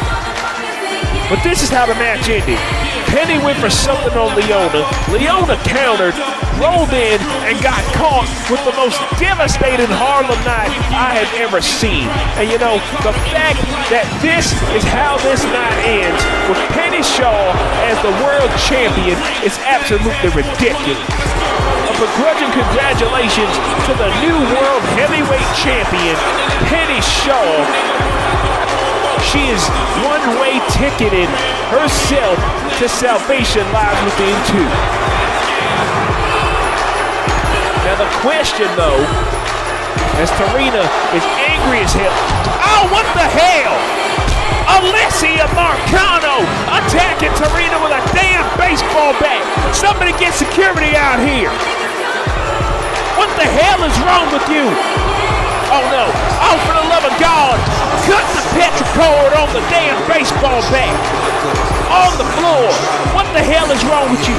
But this is how the match ended. Penny went for something on Leona. Leona countered, rolled in, and got caught with the most devastating Harlem Night I have ever seen. And you know, the fact that this is how this night ends with Penny Shaw as the world champion is absolutely ridiculous. A begrudging congratulations to the new world heavyweight champion, Penny Shaw. She is one-way ticketed herself to salvation lies within two. Now the question though, as Tarina is angry as hell. Oh, what the hell? Alessia Marcano attacking Tarina with a damn baseball bat. Somebody get security out here. What the hell is wrong with you? Oh no, oh for the love of God, cut the petrichord on the damn baseball bat. On the floor. What the hell is wrong with you?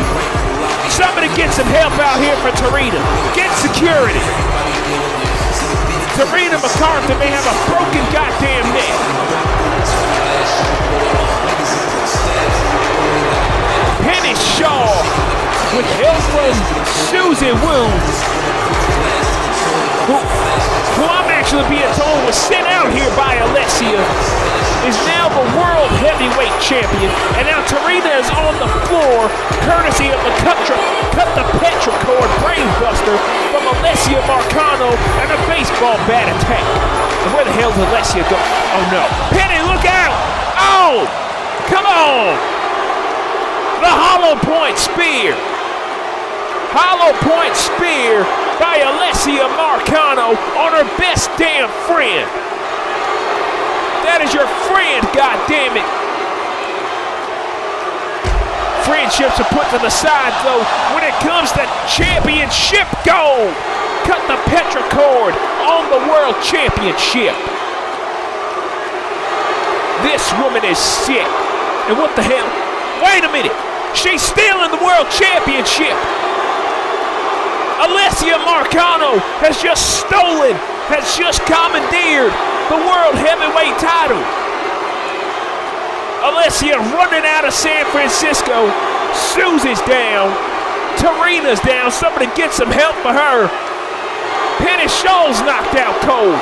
Somebody get some help out here for Tarina. Get security. Tarina McCarthy may have a broken goddamn neck. Penny Shaw with help from Susie Wu, who I'm actually being told was sent out here by Alessia, is now the world heavyweight champion, and now Tarina is on the floor, courtesy of the cut the petrichord brainbuster from Alessia Marcano and a baseball bat attack. And where the hell did Alessia go? Oh no. Penny, look out! Oh! Come on! The hollow point spear. Hollow point spear by Alessia Marcano on her best damn friend. That is your friend, goddammit. Friendships are put to the side, though, when it comes to championship gold. Cut the petrichord on the world championship. This woman is sick. And what the hell? Wait a minute. She's still in the world championship. Alessia Marcano has just stolen, has just commandeered the world heavyweight title. Alessia running out of San Francisco. Susie's down. Tarina's down. Somebody get some help for her. Penny Shaw's knocked out cold.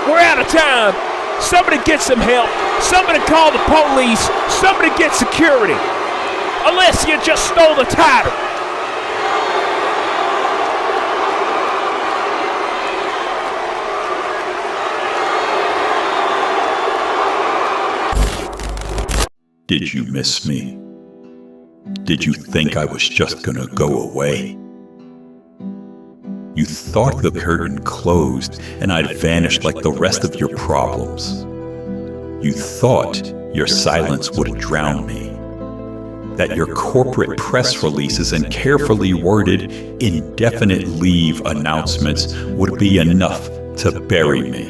We're out of time. Somebody get some help. Somebody call the police. Somebody get security. Alessia just stole the title. Did you miss me? Did you think I was just gonna go away? You thought the curtain closed and I'd vanished like the rest of your problems. You thought your silence would drown me. That your corporate press releases and carefully worded indefinite leave announcements would be enough to bury me.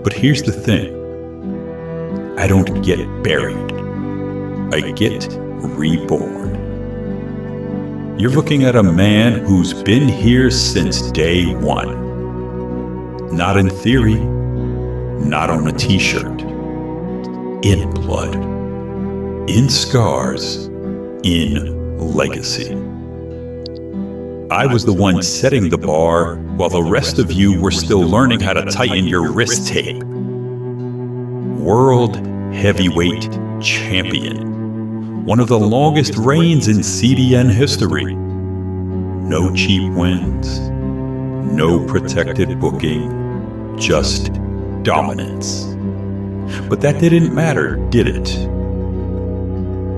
But here's the thing. I don't get buried. I get reborn. You're looking at a man who's been here since day one. Not in theory, not on a t-shirt. In blood. In scars. In legacy. I was the one setting the bar while the rest of you were still learning how to tighten your wrist tape. World Heavyweight Champion. One of the longest reigns in CDN history. No cheap wins. No protected booking. Just dominance. But that didn't matter, did it?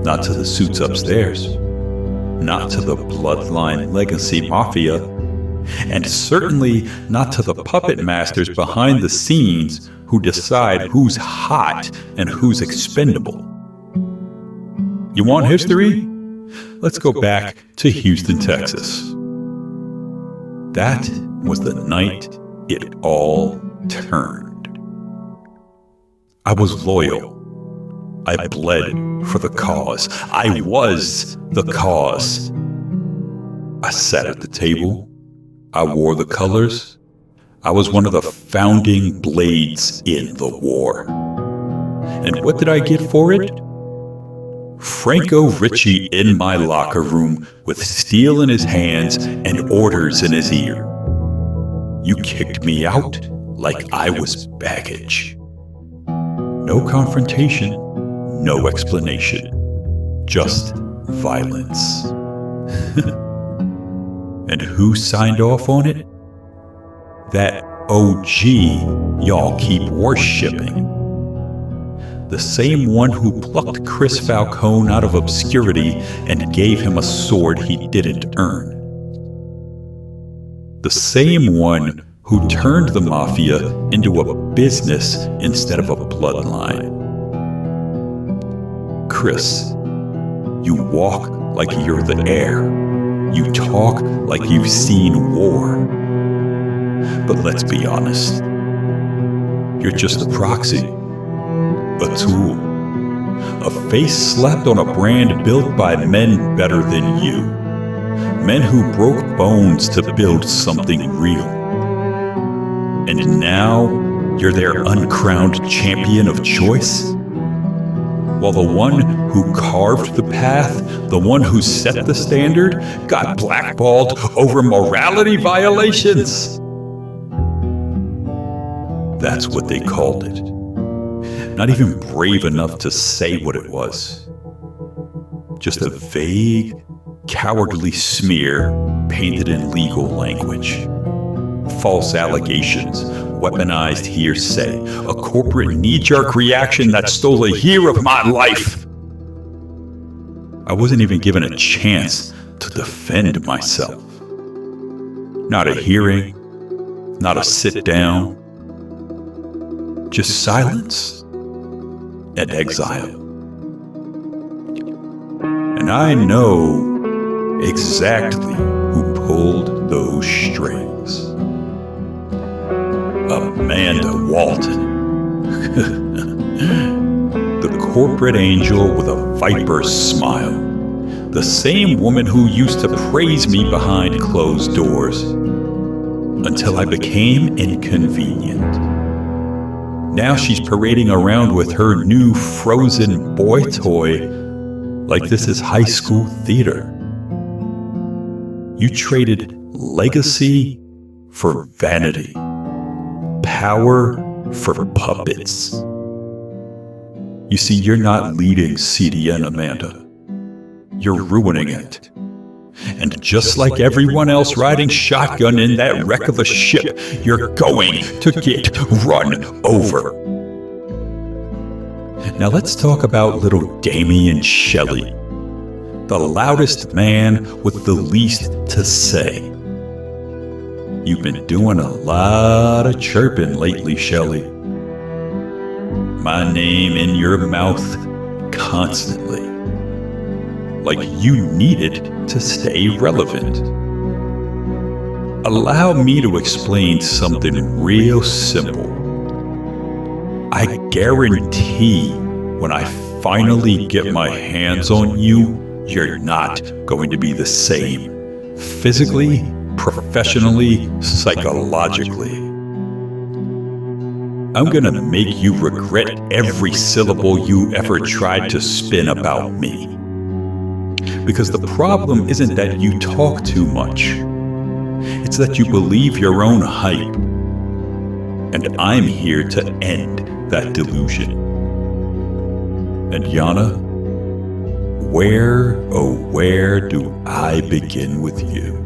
Not to the suits upstairs. Not to the Bloodline Legacy Mafia. And certainly not to the puppet masters behind the scenes who decide who's hot and who's expendable. You want history? Let's go back to Houston, Texas. That was the night it all turned. I was loyal. I bled for the cause. I was the cause. I sat at the table. I wore the colors. I was one of the founding blades in the war. And what did I get for it? Franco Ritchie in my locker room with steel in his hands and orders in his ear. You kicked me out like I was baggage. No confrontation, no explanation. Just violence. And who signed off on it? That OG y'all keep worshipping. The same one who plucked Chris Falcone out of obscurity and gave him a sword he didn't earn. The same one who turned the mafia into a business instead of a bloodline. Chris, you walk like you're the heir. You talk like you've seen war. But let's be honest. You're just a proxy, a tool, a face slapped on a brand built by men better than you. Men who broke bones to build something real. And now you're their uncrowned champion of choice? While the one who carved the path, the one who set the standard, got blackballed over morality violations. That's what they called it. Not even brave enough to say what it was. Just a vague, cowardly smear painted in legal language. False allegations, weaponized hearsay, a corporate knee-jerk reaction that stole a year of my life. I wasn't even given a chance to defend myself. Not a hearing, not a sit-down, just silence and exile. And I know exactly who pulled those strings. Amanda Walton. The corporate angel with a viper's smile. The same woman who used to praise me behind closed doors. Until I became inconvenient. Now she's parading around with her new frozen boy toy like this is high school theater. You traded legacy for vanity. Power for puppets. You see, you're not leading CDN, Amanda. You're ruining it. And just like everyone else riding shotgun in that wreck of a ship, you're going to get run over. Now let's talk about little Damien Shelley, the loudest man with the least to say. You've been doing a lot of chirping lately, Shelley. My name in your mouth constantly. Like you need it to stay relevant. Allow me to explain something real simple. I guarantee when I finally get my hands on you, you're not going to be the same. Physically, professionally, psychologically. I'm gonna make you regret every syllable you ever tried to spin about me. Because the problem isn't that you talk too much. It's that you believe your own hype. And I'm here to end that delusion. And Yana, where, oh where do I begin with you?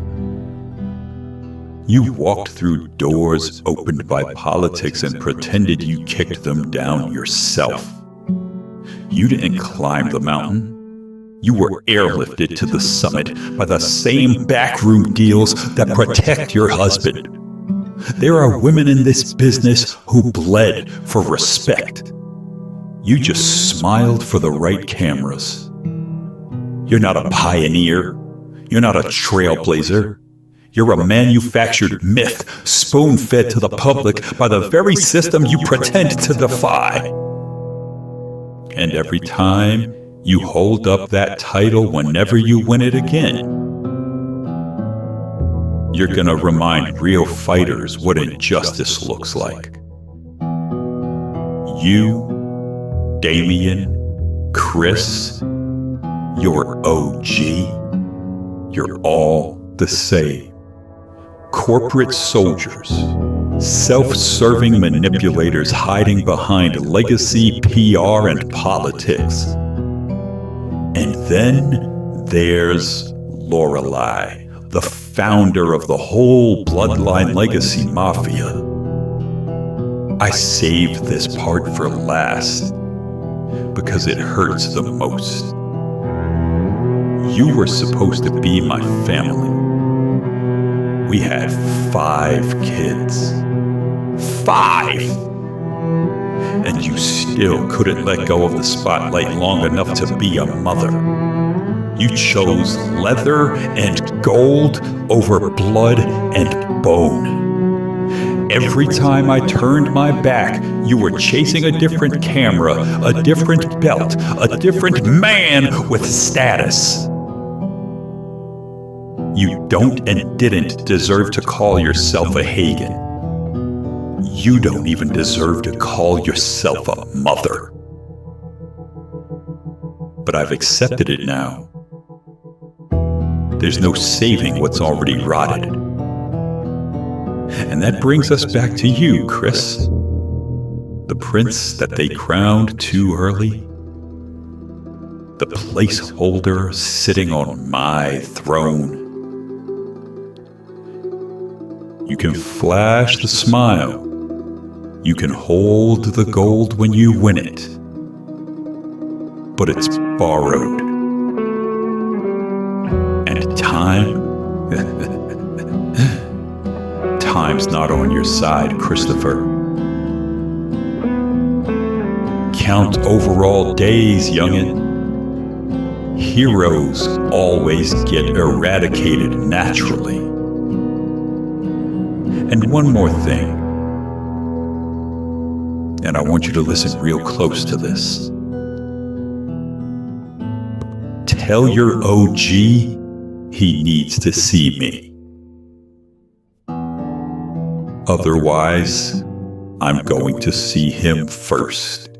You walked through doors opened by politics and pretended you kicked them down yourself. You didn't climb the mountain. You were airlifted to the summit by the same backroom deals that protect your husband. There are women in this business who bled for respect. You just smiled for the right cameras. You're not a pioneer. You're not a trailblazer. You're a manufactured myth, spoon-fed to the public by the very system you pretend to defy. And every time you hold up that title whenever you win it again, you're gonna remind real fighters what injustice looks like. You, Damien, Chris, you're OG. You're all the same. Corporate soldiers, self-serving manipulators hiding behind legacy, PR, and politics. And then there's Lorelei, the founder of the whole Bloodline Legacy Mafia. I saved this part for last because it hurts the most. You were supposed to be my family. We had 5 kids. 5! And you still couldn't let go of the spotlight long enough to be a mother. You chose leather and gold over blood and bone. Every time I turned my back, you were chasing a different camera, a different belt, a different man with status. You don't and didn't deserve to call yourself a Hagen. You don't even deserve to call yourself a mother. But I've accepted it now. There's no saving what's already rotted. And that brings us back to you, Chris. The prince that they crowned too early. The placeholder sitting on my throne. You can flash the smile. You can hold the gold when you win it. But it's borrowed. And time? Time's not on your side, Christopher. Count overall days, youngin'. Heroes always get eradicated naturally. And one more thing, and I want you to listen real close to this. Tell your OG he needs to see me. Otherwise, I'm going to see him first.